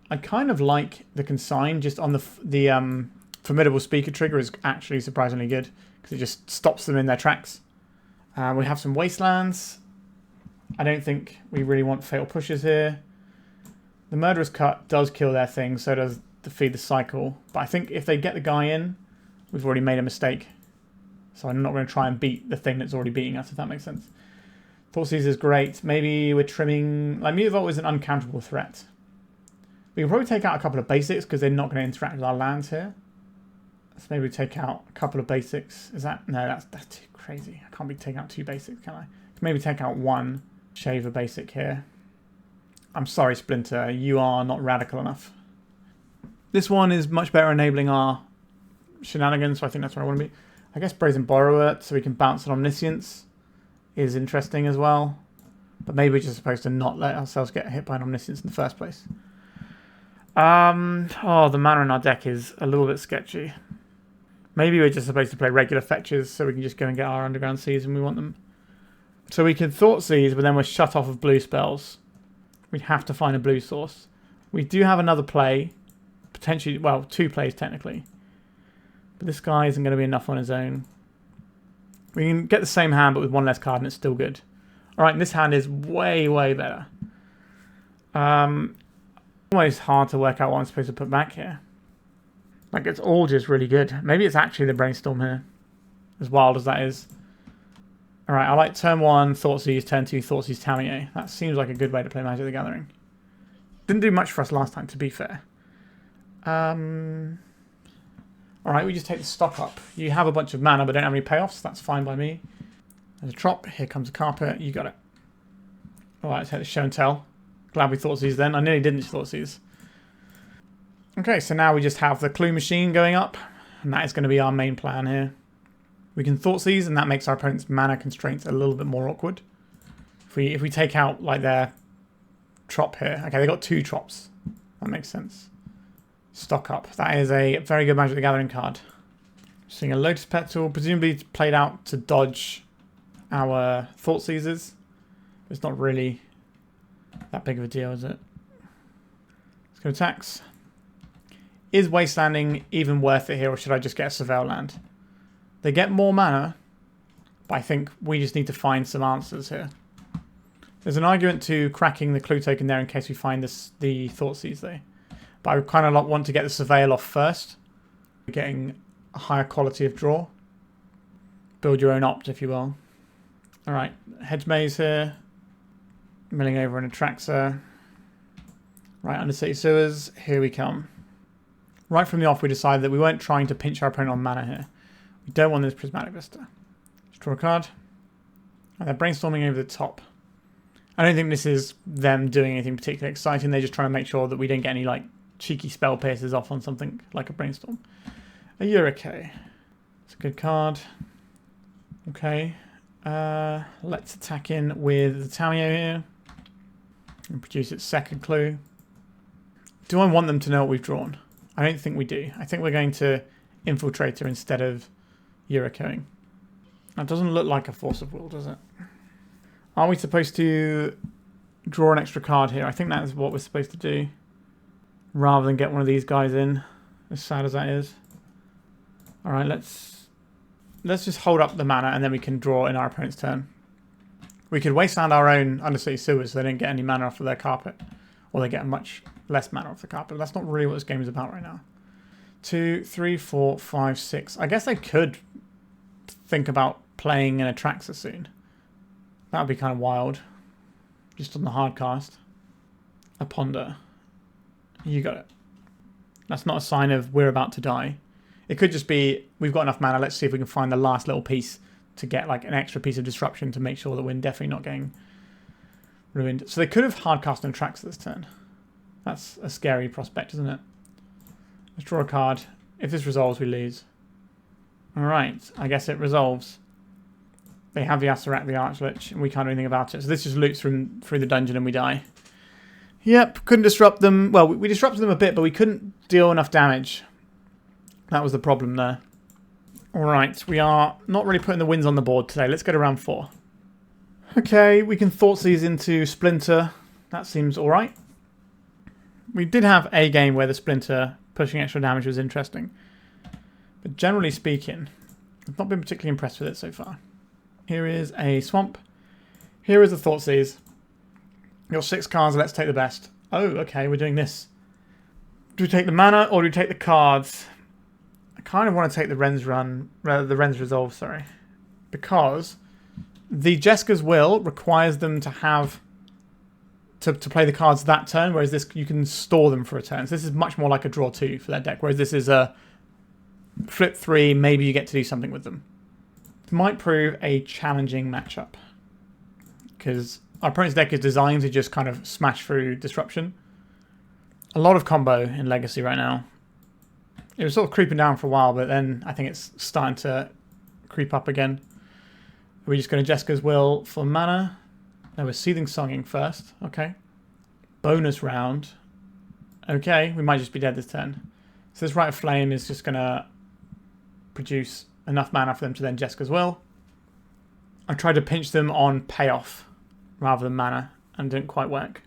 I kind of like the Consign just on the Formidable Speaker trigger is actually surprisingly good because it just stops them in their tracks. We have some Wastelands. I don't think we really want Fatal Pushes here. The Murderous Cut does kill their thing, so does the Feed the Cycle. But I think if they get the guy in, we've already made a mistake. So I'm not going to try and beat the thing that's already beating us, if that makes sense. Thoughtseize is great. Maybe we're trimming... Like, Mutavault is an uncounterable threat. We can probably take out a couple of basics because they're not going to interact with our lands here. So maybe we take out a couple of basics. Is that... No, that's too crazy. I can't be taking out 2 basics, can I? Maybe take out 1. Shave a basic here. I'm sorry, Splinter. You are not radical enough. This one is much better enabling our shenanigans, so I think that's where I want to be. I guess Brazen Borrower, so we can bounce an Omniscience, is interesting as well. But maybe we're just supposed to not let ourselves get hit by an Omniscience in the first place. Oh, the mana in our deck is a little bit sketchy. Maybe we're just supposed to play regular fetches so we can just go and get our Underground Seas when we want them. So we can Thoughtseize, but then we're shut off of blue spells. We'd have to find a blue source. We do have another play. Potentially, well, 2 plays technically. But this guy isn't going to be enough on his own. We can get the same hand, but with 1 less card, and it's still good. Alright, and this hand is way, way better. Almost hard to work out what I'm supposed to put back here. Like, it's all just really good. Maybe it's actually the Brainstorm here. As wild as that is. Alright, I like turn 1, Thoughtseize, turn 2, Thoughtseize, Tamiyo. That seems like a good way to play Magic the Gathering. Didn't do much for us last time, to be fair. Alright, we just take the stock up. You have a bunch of mana, but don't have any payoffs. That's fine by me. There's a drop. Here comes a carpet. You got it. Alright, let's hit the show and tell. Glad we Thoughtseize then. I nearly didn't Thoughtseize. Okay, so now we just have the Clue Machine going up. And that is going to be our main plan here. We can Thoughtseize, and that makes our opponent's mana constraints a little bit more awkward. If we take out like their trop here. Okay, they got 2 trops. That makes sense. Stock up. That is a very good Magic the Gathering card. Seeing a Lotus Petal, presumably played out to dodge our Thoughtseizes. It's not really that big of a deal, is it? Let's go attacks. Is Wastelanding even worth it here, or should I just get a Surveil land? They get more mana, but I think we just need to find some answers here. There's an argument to cracking the Clue token there in case we find the Thoughtseize though. But I kind of want to get the Surveil off first. Getting a higher quality of draw. Build your own opt, if you will. Alright, Hedge Maze here. Milling over an Atraxa. Right, Undercity Sewers. Here we come. Right from the off, we decided that we weren't trying to pinch our opponent on mana here. We don't want this Prismatic Vista. Let's draw a card. And they're brainstorming over the top. I don't think this is them doing anything particularly exciting. They're just trying to make sure that we don't get any like cheeky spell pierces off on something like a Brainstorm. A Yuriko. It's a good card. Okay. Let's attack in with the Tamiyo here. And produce its second clue. Do I want them to know what we've drawn? I don't think we do. I think we're going to Infiltrator instead of Yurikoing. That doesn't look like a Force of Will, does it? Are we supposed to draw an extra card here? I think that is what we're supposed to do. Rather than get one of these guys in. As sad as that is. Alright, let's just hold up the mana and then we can draw in our opponent's turn. We could wasteland our own Undercity Sewers so they don't get any mana off of their carpet. Or they get much less mana off the carpet. But that's not really what this game is about right now. 2, 3, 4, 5, 6. I guess I could think about playing an Atraxa soon. That would be kind of wild. Just on the hard cast. A Ponder. You got it. That's not a sign of we're about to die. It could just be, we've got enough mana, let's see if we can find the last little piece to get like an extra piece of disruption to make sure that we're definitely not getting ruined. So they could have hardcast and tracks this turn. That's a scary prospect, isn't it? Let's draw a card. If this resolves, we lose. Alright, I guess it resolves. They have the Asarak, the Archlich, and we can't do anything about it. So this just loops through the dungeon and we die. Yep, couldn't disrupt them. Well, we disrupted them a bit, but we couldn't deal enough damage. That was the problem there. Alright, we are not really putting the wins on the board today. Let's go to round 4. Okay, we can Thoughtseize into Splinter. That seems alright. We did have a game where the Splinter pushing extra damage was interesting. But generally speaking, I've not been particularly impressed with it so far. Here is a Swamp. Here is a Thoughtseize. Got 6 cards, let's take the best. Oh, okay, we're doing this. Do we take the mana or do we take the cards? I kind of want to take the Ren's Resolve, sorry. Because the Jeska's Will requires them to have to play the cards that turn, whereas this you can store them for a turn. So this is much more like a draw 2 for that deck, whereas this is a flip 3, maybe you get to do something with them. It might prove a challenging matchup. Because our opponent's deck is designed to just kind of smash through disruption. A lot of combo in Legacy right now. It was sort of creeping down for a while, but then I think it's starting to creep up again. We're just going to Jeska's Will for mana. No, we're Seething Songing first. Okay. Bonus round. Okay, we might just be dead this turn. So this Rite of Flame is just going to produce enough mana for them to then Jeska's Will. I tried to pinch them on payoff rather than mana and didn't quite work.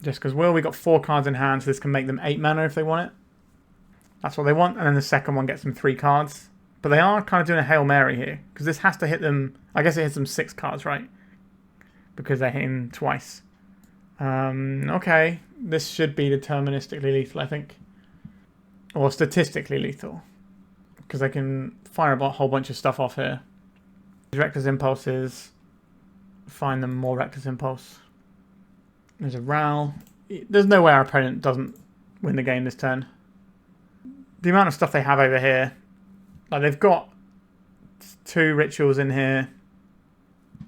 Jeska's Will, we got 4 cards in hand, so this can make them 8 mana if they want it. That's what they want, and then the second one gets them 3 cards. But they are kind of doing a Hail Mary here, because this has to hit them, I guess it hits them 6 cards, right? Because they're hitting twice. Okay, this should be deterministically lethal, I think. Or statistically lethal. Because they can fire a whole bunch of stuff off here. Reckless Impulses. Find them more Reckless Impulse. There's a Ral. There's no way our opponent doesn't win the game this turn. The amount of stuff they have over here. Like they've got 2 rituals in here.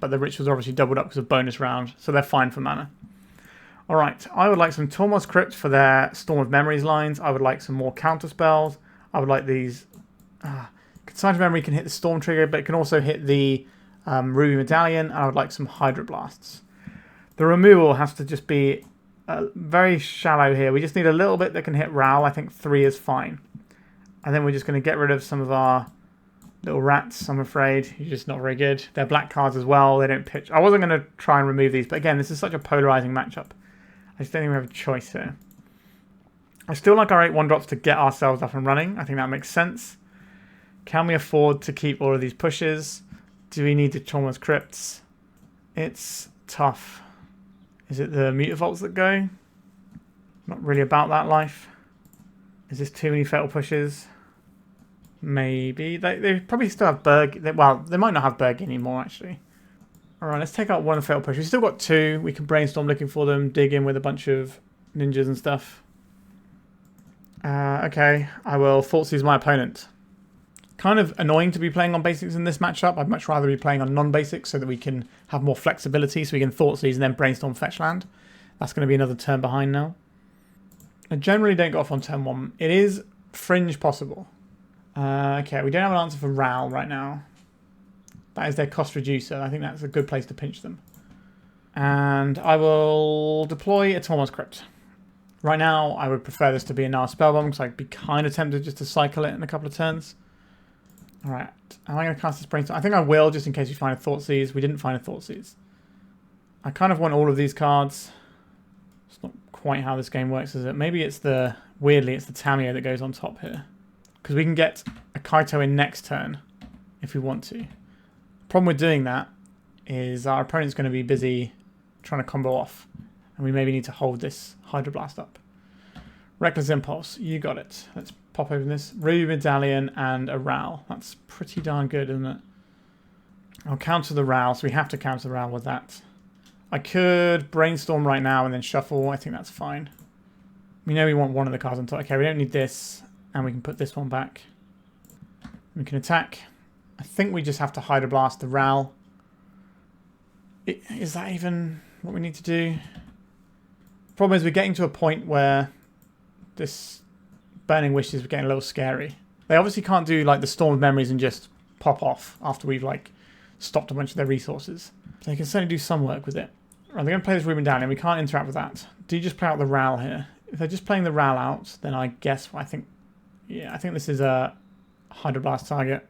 But the rituals are obviously doubled up because of bonus round. So they're fine for mana. Alright, I would like some Tormod's Crypt for their Storm of Memories lines. I would like some more counter spells. I would like these... Consign of Memory can hit the Storm trigger, but it can also hit the Ruby Medallion. And I would like some Hydroblasts. The removal has to just be very shallow here. We just need a little bit that can hit Ral. I think 3 is fine. And then we're just going to get rid of some of our little rats, I'm afraid. You're just not very good. They're black cards as well. They don't pitch. I wasn't going to try and remove these, but again, this is such a polarizing matchup. I just don't think we have a choice here. I still like our 8 1-drops to get ourselves up and running. I think that makes sense. Can we afford to keep all of these pushes? Do we need the Tormod's Crypts? It's tough. Is it the Mutavaults that go? Not really about that life. Is this too many fatal pushes? Maybe. They probably still have Berg. Well, they might not have Berg anymore, actually. Alright, let's take out one fatal push. We've still got 2. We can brainstorm looking for them, dig in with a bunch of ninjas and stuff. Okay, I will Thoughtseize my opponent. Kind of annoying to be playing on basics in this matchup. I'd much rather be playing on non-basics so that we can have more flexibility, so we can Thoughtseize and then brainstorm fetch land. That's going to be another turn behind now. I generally don't go off on turn 1. It is fringe possible. Okay, we don't have an answer for Ral right now. That is their cost reducer. I think that's a good place to pinch them. And I will deploy a Tormod's Crypt. Right now, I would prefer this to be a Nile Spellbomb because I'd be kind of tempted just to cycle it in a couple of turns. Alright, am I going to cast this Brainstorm? I think I will, just in case we find a Thoughtseize. We didn't find a Thoughtseize. I kind of want all of these cards. It's not quite how this game works, is it? Maybe it's the... Weirdly, it's the Tamiyo that goes on top here. Because we can get a Kaito in next turn if we want to. Problem with doing that is our opponent's going to be busy trying to combo off. And we maybe need to hold this Hydroblast up. Reckless Impulse, you got it. Let's pop open this. Ruby Medallion and a Ral. That's pretty darn good, isn't it? I'll counter the Ral, so we have to counter the Ral with that. I could Brainstorm right now and then shuffle. I think that's fine. We know we want one of the cards on top. Okay, we don't need this. And we can put this one back. We can attack. I think we just have to Hydroblast the Ral. Is that even what we need to do? Problem is we're getting to a point where this Burning Wishes is getting a little scary. They obviously can't do like the Storm of Memories and just pop off after we've like stopped a bunch of their resources. They can certainly do some work with it. Right, they're going to play this Ruben down and we can't interact with that. Do you just play out the Ral here? If they're just playing the Ral out, then I guess I think this is a Hydroblast target.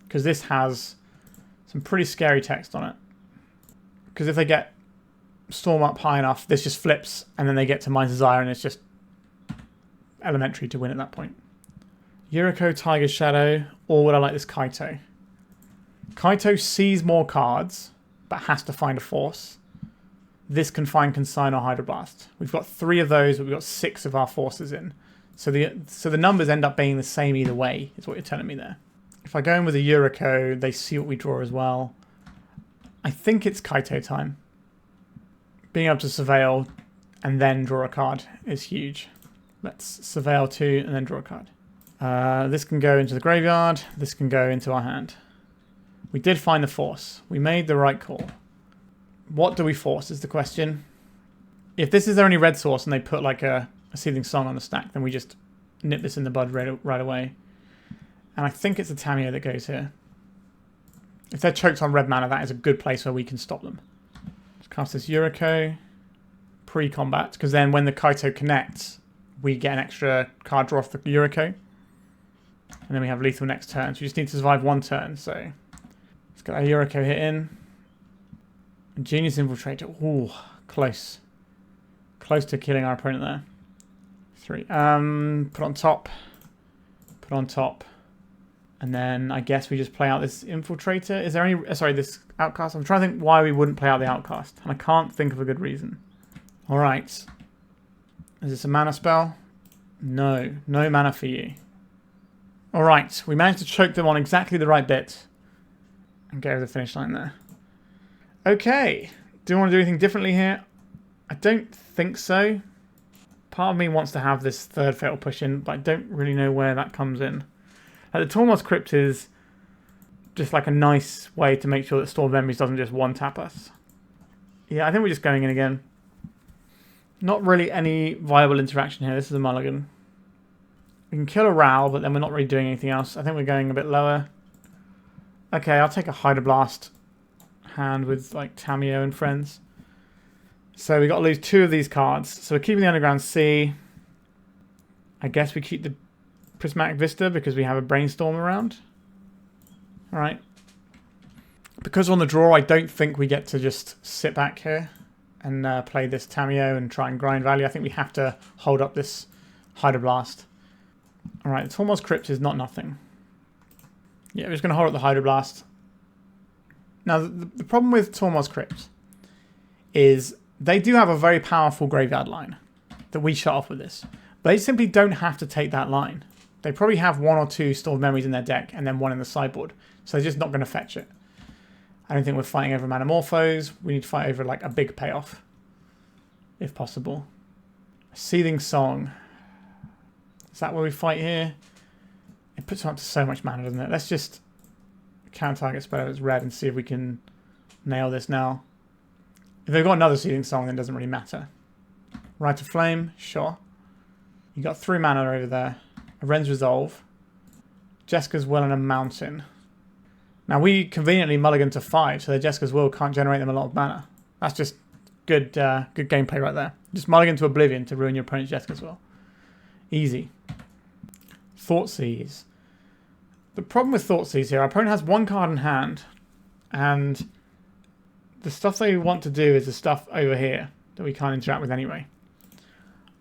Because this has some pretty scary text on it. Because if they get Storm up high enough, this just flips and then they get to Mind's Desire and it's just elementary to win at that point. Yuriko, Tiger's Shadow, or would I like this Kaito? Kaito sees more cards, but has to find a force. This can find Consign or Hydroblast. We've got 3 of those, but we've got 6 of our forces in. So the numbers end up being the same either way, is what you're telling me there. If I go in with a Yuriko, they see what we draw as well. I think it's Kaito time. Being able to Surveil and then draw a card is huge. Let's Surveil 2 and then draw a card. This can go into the graveyard. This can go into our hand. We did find the force. We made the right call. What do we force is the question. If this is their only red source and they put like a Seething Song on the stack, then we just nip this in the bud right away. And I think it's a Tamiyo that goes here. If they're choked on red mana, that is a good place where we can stop them. Let's cast this Yuriko pre-combat, because then when the Kaito connects, we get an extra card draw off the Yuriko. And then we have lethal next turn. So we just need to survive 1 turn. So let's get our Yuriko hit in. Ingenious Infiltrator. Ooh, close. Close to killing our opponent there. 3. Put on top. Put on top. And then I guess we just play out this Infiltrator. Is there any... sorry, this Outcast. I'm trying to think why we wouldn't play out the Outcast. And I can't think of a good reason. Alright. Is this a mana spell? No. No mana for you. Alright. We managed to choke them on exactly the right bit. And get over the finish line there. Okay. Do you want to do anything differently here? I don't think so. Part of me wants to have this 3rd Fatal Push in, but I don't really know where that comes in. The Tormod's Crypt is just like a nice way to make sure that Storm of Memories doesn't just one-tap us. Yeah, I think we're just going in again. Not really any viable interaction here. This is a mulligan. We can kill a Ral, but then we're not really doing anything else. I think we're going a bit lower. Okay, I'll take a Hydroblast hand with like Tamiyo and friends. So we got to lose 2 of these cards. So we're keeping the Underground Sea. I guess we keep the Prismatic Vista because we have a Brainstorm around. Alright. Because on the draw, I don't think we get to just sit back here and play this Tamiyo and try and grind value. I think we have to hold up this Hydroblast. Alright, the Tormod's Crypt is not nothing. Yeah, we're just going to hold up the Hydroblast. Now, the problem with Tormod's Crypt is they do have a very powerful graveyard line that we shut off with this. But they simply don't have to take that line. They probably have 1 or 2 Stored Memories in their deck and then 1 in the sideboard. So they're just not going to fetch it. I don't think we're fighting over Manamorphos. We need to fight over like a big payoff, if possible. Seething Song. Is that where we fight here? It puts them up to so much mana, doesn't it? Let's just counter target spell that's red and see if we can nail this now. If they've got another Seething Song, then it doesn't really matter. Ride to Flame, sure. You got 3 mana over there. A Ren's Resolve. Jeska's Will and a Mountain. Now we conveniently mulligan to 5, so the Jeska's Will can't generate them a lot of mana. That's just good good gameplay right there. Just mulligan to Oblivion to ruin your opponent's Jeska's Will. Easy. Thoughtseize. The problem with Thoughtseize here, our opponent has 1 card in hand, and the stuff they want to do is the stuff over here that we can't interact with anyway.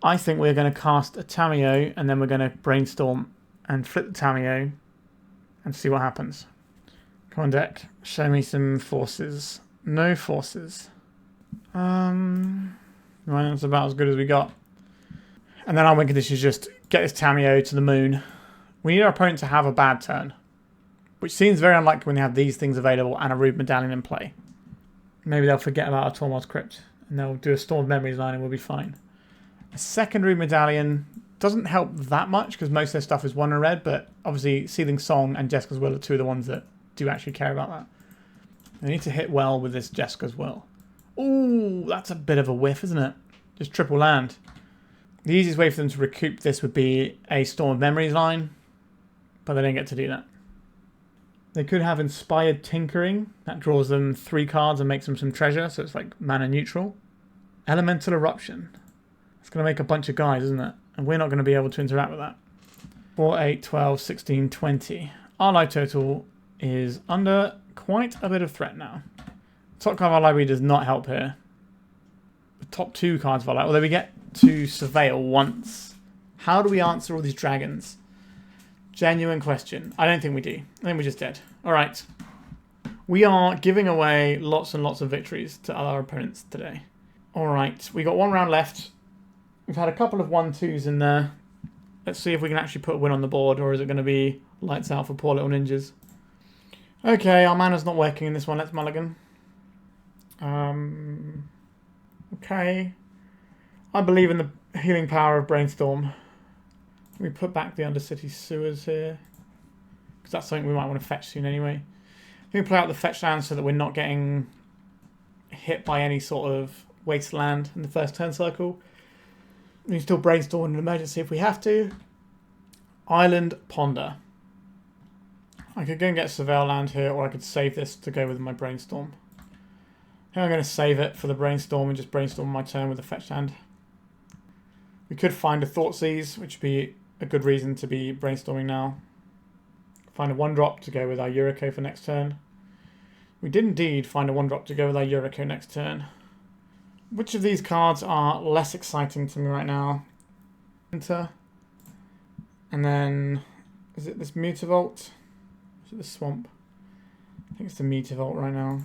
I think we're going to cast a Tamiyo, and then we're going to Brainstorm and flip the Tamiyo and see what happens. Come on, deck. Show me some forces. No forces. Right, that's about as good as we got. And then our win condition is just get this Tamiyo to the moon. We need our opponent to have a bad turn, which seems very unlikely when they have these things available and a Rude Medallion in play. Maybe they'll forget about our Tormod's Crypt and they'll do a Storm of Memories line and we'll be fine. A secondary medallion doesn't help that much because most of their stuff is 1 and red, but obviously Seething Song and Jessica's Will are 2 of the ones that do actually care about that. They need to hit well with this Jessica's Will. Ooh, that's a bit of a whiff, isn't it? Just triple land. The easiest way for them to recoup this would be a Storm of Memories line, but they don't get to do that. They could have Inspired Tinkering. That draws them 3 cards and makes them some treasure, so it's like mana neutral. Elemental Eruption. It's going to make a bunch of guys, isn't it? And we're not going to be able to interact with that. 4, 8, 12, 16, 20. Our life total is under quite a bit of threat now. Top card of our library does not help here. The top 2 cards of our library, although we get to Surveil once. How do we answer all these dragons? Genuine question. I don't think we do. I think we're just dead. Alright. We are giving away lots and lots of victories to our opponents today. Alright. We got 1 round left. We've had a couple of 1-2s in there. Let's see if we can actually put a win on the board, or is it going to be lights out for poor little ninjas? Okay, our mana's not working in this one. Let's mulligan. Okay. I believe in the healing power of Brainstorm. We put back the Undercity Sewers here, because that's something we might want to fetch soon anyway. We play out the fetch land so that we're not getting hit by any sort of wasteland in the first turn cycle. We can still Brainstorm in an emergency if we have to. Island Ponder. I could go and get Surveil land here, or I could save this to go with my Brainstorm. I think I'm going to save it for the Brainstorm and just Brainstorm my turn with the fetch land. We could find a Thoughtseize, which would be a good reason to be brainstorming now. Find a 1-drop to go with our Yuriko for next turn. We did indeed find a 1-drop to go with our Yuriko next turn. Which of these cards are less exciting to me right now? Enter. And then, is it this Mutavault? Is it the Swamp? I think it's the Mutavault right now.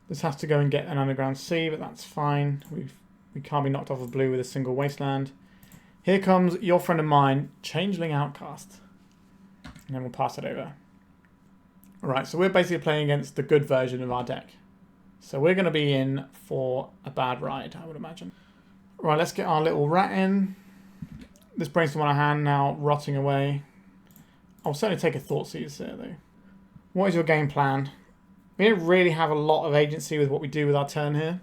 This has to go and get an Underground Sea, but that's fine. We can't be knocked off of blue with a single wasteland. Here comes your friend of mine, Changeling Outcast. And then we'll pass it over. Alright, so we're basically playing against the good version of our deck. So we're going to be in for a bad ride, I would imagine. Right, let's get our little rat in. This Brainstorm on our hand now rotting away. I'll certainly take a Thoughtseize here, though. What is your game plan? We don't really have a lot of agency with what we do with our turn here.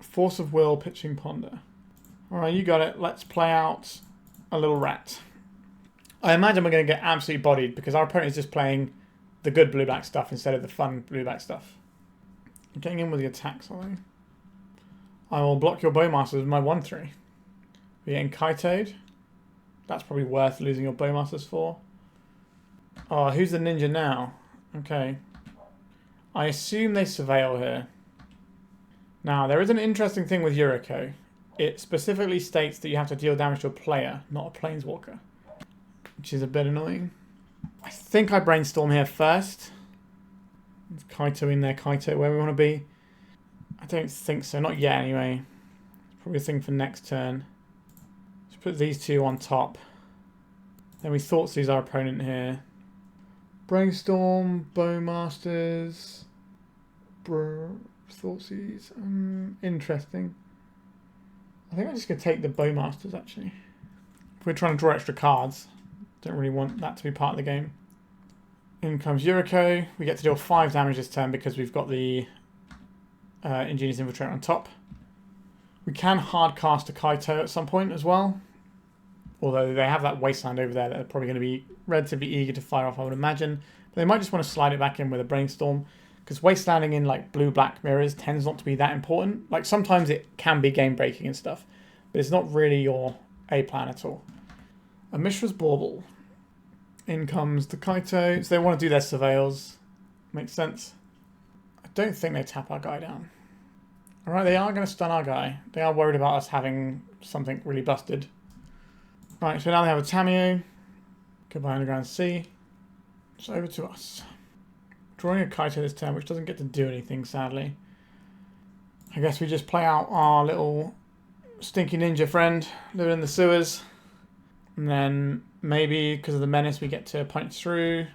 Force of Will, pitching Ponder. Alright, you got it. Let's play out a little rat. I imagine we're going to get absolutely bodied because our opponent is just playing the good blue-black stuff instead of the fun blue-black stuff. I'm getting in with the attacks, are they? I will block your Bowmasters with my 1-3. We're getting Kaito'd. That's probably worth losing your Bowmasters for. Oh, who's the ninja now? Okay. I assume they surveil here. Now, there is an interesting thing with Yuriko. It specifically states that you have to deal damage to a player, not a planeswalker. Which is a bit annoying. I think I Brainstorm here first. There's Kaito in there, Kaito where we want to be. I don't think so, not yet anyway. It's probably a thing for next turn. Let's put these 2 on top. Then we Thoughtseize our opponent here. Brainstorm, Bowmasters, Thoughtseize. Interesting. I think I'm just going to take the Bowmasters actually. If we're trying to draw extra cards, don't really want that to be part of the game. In comes Yuriko. We get to deal 5 damage this turn because we've got the Ingenious Infiltrator on top. We can hard cast a Kaito at some point as well. Although they have that wasteland over there that are probably going to be relatively eager to fire off, I would imagine. But they might just want to slide it back in with a Brainstorm. Because wastelanding in like blue-black mirrors tends not to be that important. Like sometimes it can be game-breaking and stuff. But it's not really your A-plan at all. A Mishra's Bauble. In comes the Kaito. So they want to do their surveils. Makes sense. I don't think they tap our guy down. Alright, they are going to stun our guy. They are worried about us having something really busted. Right, so now they have a Tamiyo. Goodbye Underground Sea. It's over to us. Drawing a Kaito this turn, which doesn't get to do anything, sadly. I guess we just play out our little stinky ninja friend living in the sewers. And then maybe, because of the menace, we get to punch through.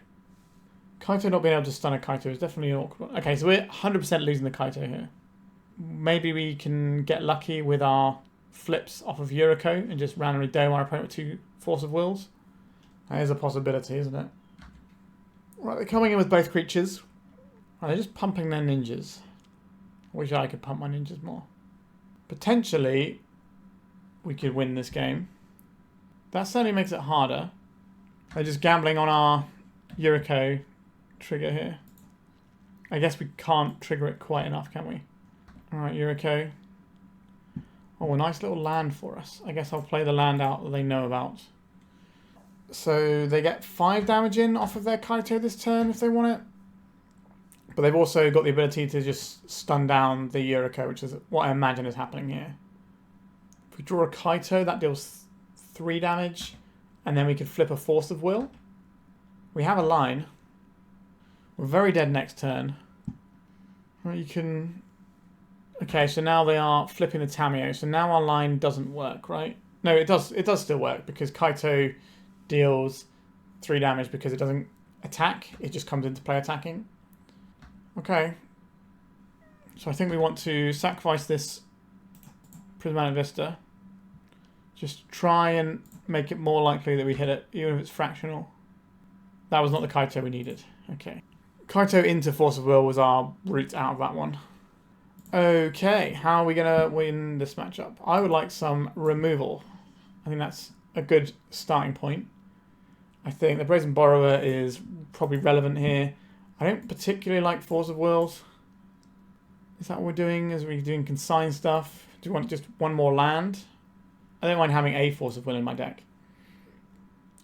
Kaito not being able to stun a Kaito is definitely an awkward one. Okay, so we're 100% losing the Kaito here. Maybe we can get lucky with our flips off of Yuriko and just randomly dome our opponent with 2 Force of Wills. That is a possibility, isn't it? Right, they're coming in with both creatures. Right, they're just pumping their ninjas. I wish I could pump my ninjas more. Potentially, we could win this game. That certainly makes it harder. They're just gambling on our Yuriko trigger here. I guess we can't trigger it quite enough, can we? Alright, Yuriko. Oh, a nice little land for us. I guess I'll play the land out that they know about. So they get 5 damage in off of their Kaito this turn if they want it. But they've also got the ability to just stun down the Yuriko, which is what I imagine is happening here. If we draw a Kaito, that deals 3 damage. And then we can flip a Force of Will. We have a line. We're very dead next turn. Well, you can... Okay, so now they are flipping the Tamiyo. So now our line doesn't work, right? No, it does still work because Kaito deals 3 damage because it doesn't attack. It just comes into play attacking. Okay. So I think we want to sacrifice this Prismatic Vista. Just try and make it more likely that we hit it, even if it's fractional. That was not the Kaito we needed. Okay. Kaito into Force of Will was our route out of that one. Okay, how are we going to win this matchup? I would like some removal. I think that's a good starting point. I think the Brazen Borrower is probably relevant here. I don't particularly like Force of Wills. Is that what we're doing? Is we doing Consign stuff? Do you want just one more land? I don't mind having a Force of Will in my deck.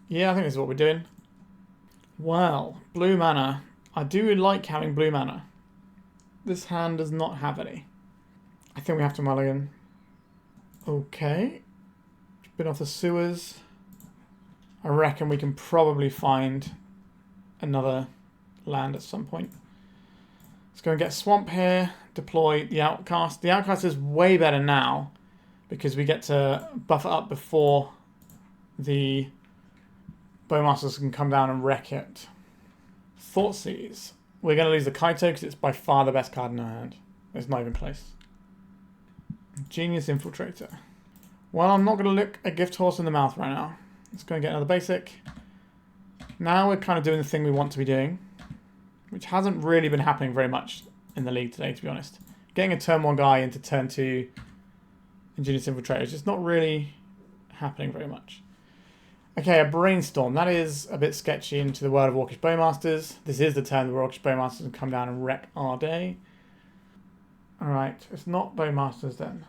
Yeah, I think this is what we're doing. Well, blue mana. I do like having blue mana. This hand does not have any. I think we have to mulligan. Okay. Spin off the sewers. I reckon we can probably find another land at some point. Let's go and get Swamp here. Deploy the Outcast. The Outcast is way better now because we get to buff it up before the Bowmasters can come down and wreck it. Thoughtseize. We're going to lose the Kaito because it's by far the best card in our hand. It's not even close. Ingenious Infiltrator. Well, I'm not going to look a gift horse in the mouth right now. Let's go and get another basic. Now we're kind of doing the thing we want to be doing, which hasn't really been happening very much in the league today, to be honest. Getting a turn 1 guy into turn 2 Ingenious Infiltrator is just not really happening very much. Okay, a Brainstorm. That is a bit sketchy into the world of Orcish Bowmasters. This is the turn the Orcish Bowmasters can come down and wreck our day. Alright, it's not Bowmasters then.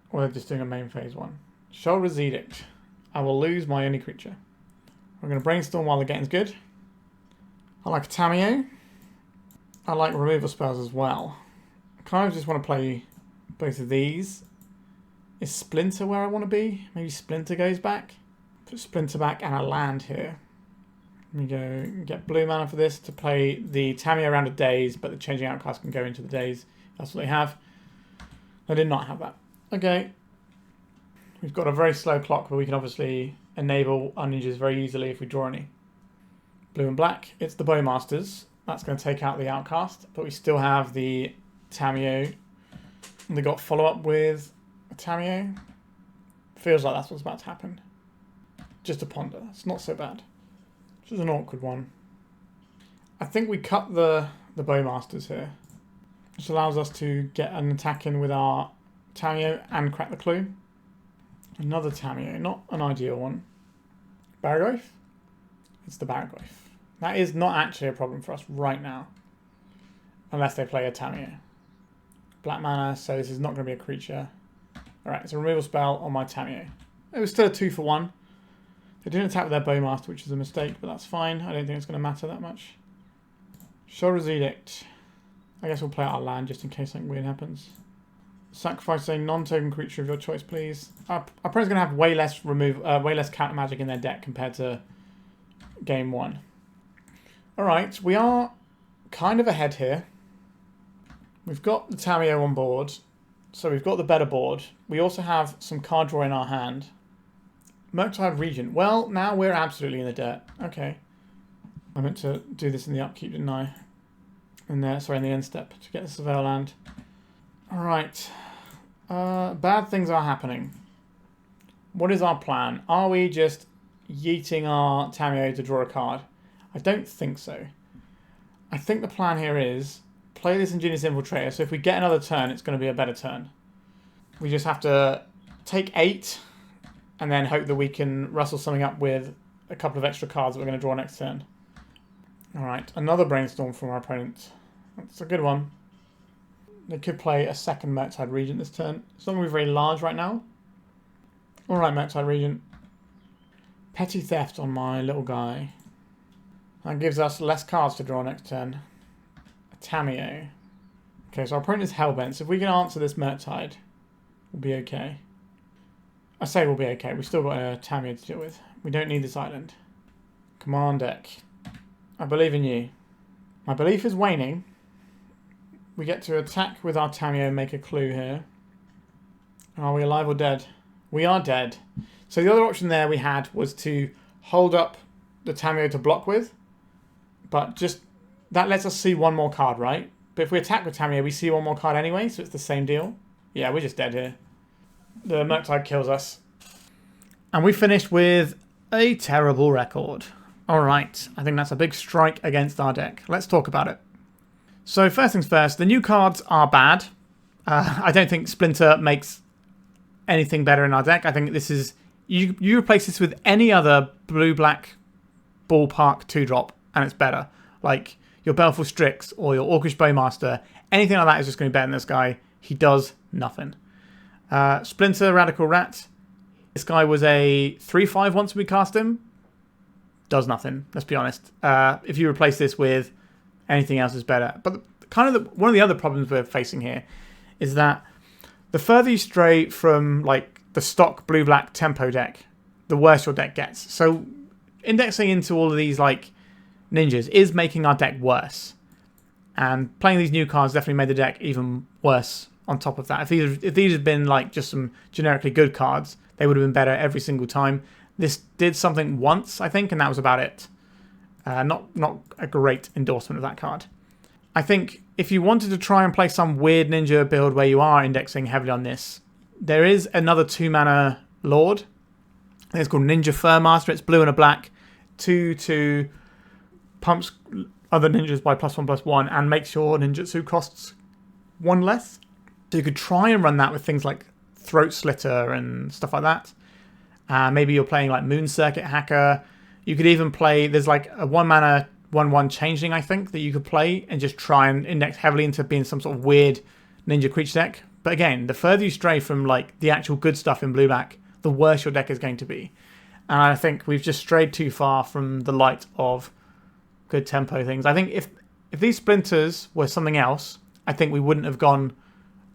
Or they're just doing a main phase one. Sheoldred's Edict. I will lose my only creature. We're going to Brainstorm while the getting's good. I like a Tamiyo. I like removal spells as well. I kind of just want to play both of these. Is Splinter where I want to be? Maybe Splinter goes back. Put Splinter back and a land here. Let me go and get blue mana for this to play the Tamiyo around a daze, but the Changing Outcast can go into the daze. That's what they have. I did not have that. Okay. We've got a very slow clock, but we can obviously enable our ninjas very easily if we draw any. Blue and black. It's the Bowmasters. That's going to take out the Outcast, but we still have the Tamiyo. And they got follow-up with a Tamiyo. Feels like that's what's about to happen. Just a ponder. It's not so bad. This is an awkward one. I think we cut the Bowmasters here. Which allows us to get an attack in with our Tamiyo and crack the clue. Another Tamiyo, not an ideal one. Baraghoth? It's the Baraghoth. That is not actually a problem for us right now. Unless they play a Tamiyo. Black mana, so this is not going to be a creature. Alright, it's a removal spell on my Tamiyo. It was still a 2-for-1. They didn't attack with their Bowmaster, which is a mistake, but that's fine. I don't think it's going to matter that much. Sheoldred's Edict. I guess we'll play out our land just in case something weird happens. Sacrifice a non-token creature of your choice, please. Our opponent's going to have way less counter magic in their deck compared to game 1. Alright, we are kind of ahead here. We've got the Tamiyo on board, so we've got the better board. We also have some card draw in our hand. Murktide Regent. Well, now we're absolutely in the dirt. Okay. I meant to do this in the upkeep, didn't I? In the end step to get the Surveil land. Alright. Bad things are happening. What is our plan? Are we just yeeting our Tamiyo to draw a card? I don't think so. I think the plan here is play this Ingenious Infiltrator, so if we get another turn, it's going to be a better turn. We just have to take 8 and then hope that we can rustle something up with a couple of extra cards that we're going to draw next turn. Alright, another Brainstorm from our opponent. That's a good one. They could play a second Murktide Regent this turn. It's not going to be very large right now. Alright, Murktide Regent. Petty Theft on my little guy. That gives us less cards to draw next turn. A Tamiyo. Okay, so our opponent is Hellbent. So if we can answer this Murktide, we'll be okay. I say we'll be okay. We've still got a Tamiyo to deal with. We don't need this island. Come on, deck. I believe in you. My belief is waning. We get to attack with our Tamiyo and make a clue here. Are we alive or dead? We are dead. So the other option there we had was to hold up the Tamiyo to block with. But just that lets us see one more card, right? But if we attack with Tamiyo, we see one more card anyway, so it's the same deal. Yeah, we're just dead here. The Murktide kills us. And we finished with a terrible record. Alright, I think that's a big strike against our deck. Let's talk about it. So first things first, the new cards are bad. I don't think Splinter makes anything better in our deck. I think this is... You replace this with any other blue-black ballpark 2-drop and it's better. Like your Baleful Strix or your Orcish Bowmaster. Anything like that is just going to be better than this guy. He does nothing. Splinter, Radical Rat. This guy was a 3/5 once we cast him. Does nothing, let's be honest. If you replace this with anything else is better. But one of the other problems we're facing here is that the further you stray from like the stock blue-black tempo deck, the worse your deck gets. So indexing into all of these like ninjas is making our deck worse. And playing these new cards definitely made the deck even worse on top of that. If these had been like just some generically good cards, they would have been better every single time. This did something once, I think, and that was about it. Not a great endorsement of that card. I think if you wanted to try and play some weird ninja build where you are indexing heavily on this, there is another 2-mana Lord. I think it's called Ninja Furmaster. It's blue and a black. 2/2 pumps other ninjas by +1/+1 and makes your ninjutsu costs 1 less. So you could try and run that with things like Throat Slitter and stuff like that. Maybe you're playing like Moon Circuit Hacker. You could even play, there's like a 1-mana 1/1 Changeling, I think, that you could play and just try and index heavily into being some sort of weird ninja creature deck. But again, the further you stray from like the actual good stuff in blue-black, the worse your deck is going to be. And I think we've just strayed too far from the light of good tempo things. I think if these Splinters were something else, I think we wouldn't have gone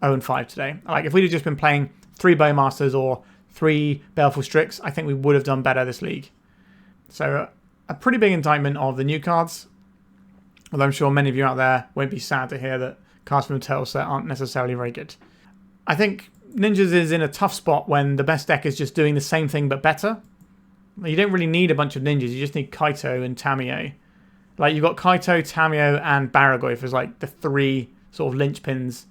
0-5 today. Like if we'd have just been playing 3 Bowmasters or 3 Baleful Strix, I think we would have done better this league. So a pretty big indictment of the new cards. Although I'm sure many of you out there won't be sad to hear that cards from the Turtle set aren't necessarily very good. I think Ninjas is in a tough spot when the best deck is just doing the same thing but better. You don't really need a bunch of ninjas, you just need Kaito and Tamiyo. Like you've got Kaito, Tamiyo and Baragoyf as like the 3 sort of linchpins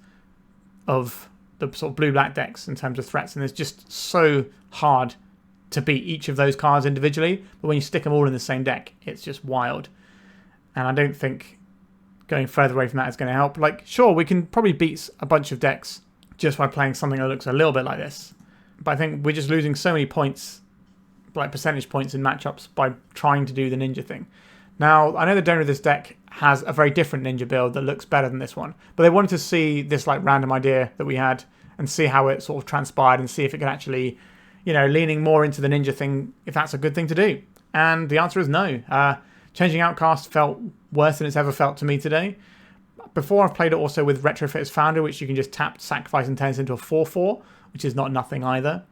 of the sort of blue-black decks in terms of threats, and it's just so hard to beat each of those cards individually, but when you stick them all in the same deck, it's just wild. And I don't think going further away from that is going to help. Like, sure, we can probably beat a bunch of decks just by playing something that looks a little bit like this, but I think we're just losing so many points, like percentage points in matchups, by trying to do the ninja thing. Now, I know the donor of this deck has a very different ninja build that looks better than this one, but they wanted to see this like random idea that we had and see how it sort of transpired and see if it could actually, you know, leaning more into the ninja thing, if that's a good thing to do. And the answer is no. Changing Outcast felt worse than it's ever felt to me today. Before, I've played it also with Retrofit as Founder, which you can just tap, sacrifice, and turn it into a 4/4, which is not nothing either.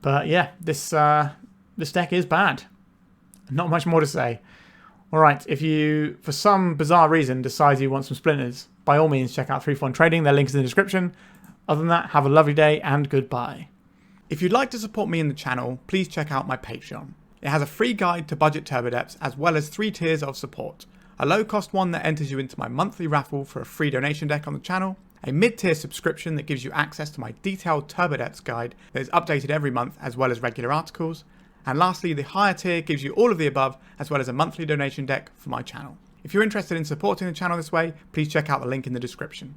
But yeah, this deck is bad. Not much more to say. Alright, if you, for some bizarre reason, decide you want some Splinters, by all means check out 341 Trading, their link's in the description. Other than that, have a lovely day and goodbye. If you'd like to support me in the channel, please check out my Patreon. It has a free guide to budget turbo depths as well as 3 tiers of support. A low cost one that enters you into my monthly raffle for a free donation deck on the channel, a mid-tier subscription that gives you access to my detailed Turbo Decks guide that is updated every month as well as regular articles, and lastly the higher tier gives you all of the above as well as a monthly donation deck for my channel. If you're interested in supporting the channel this way, please check out the link in the description.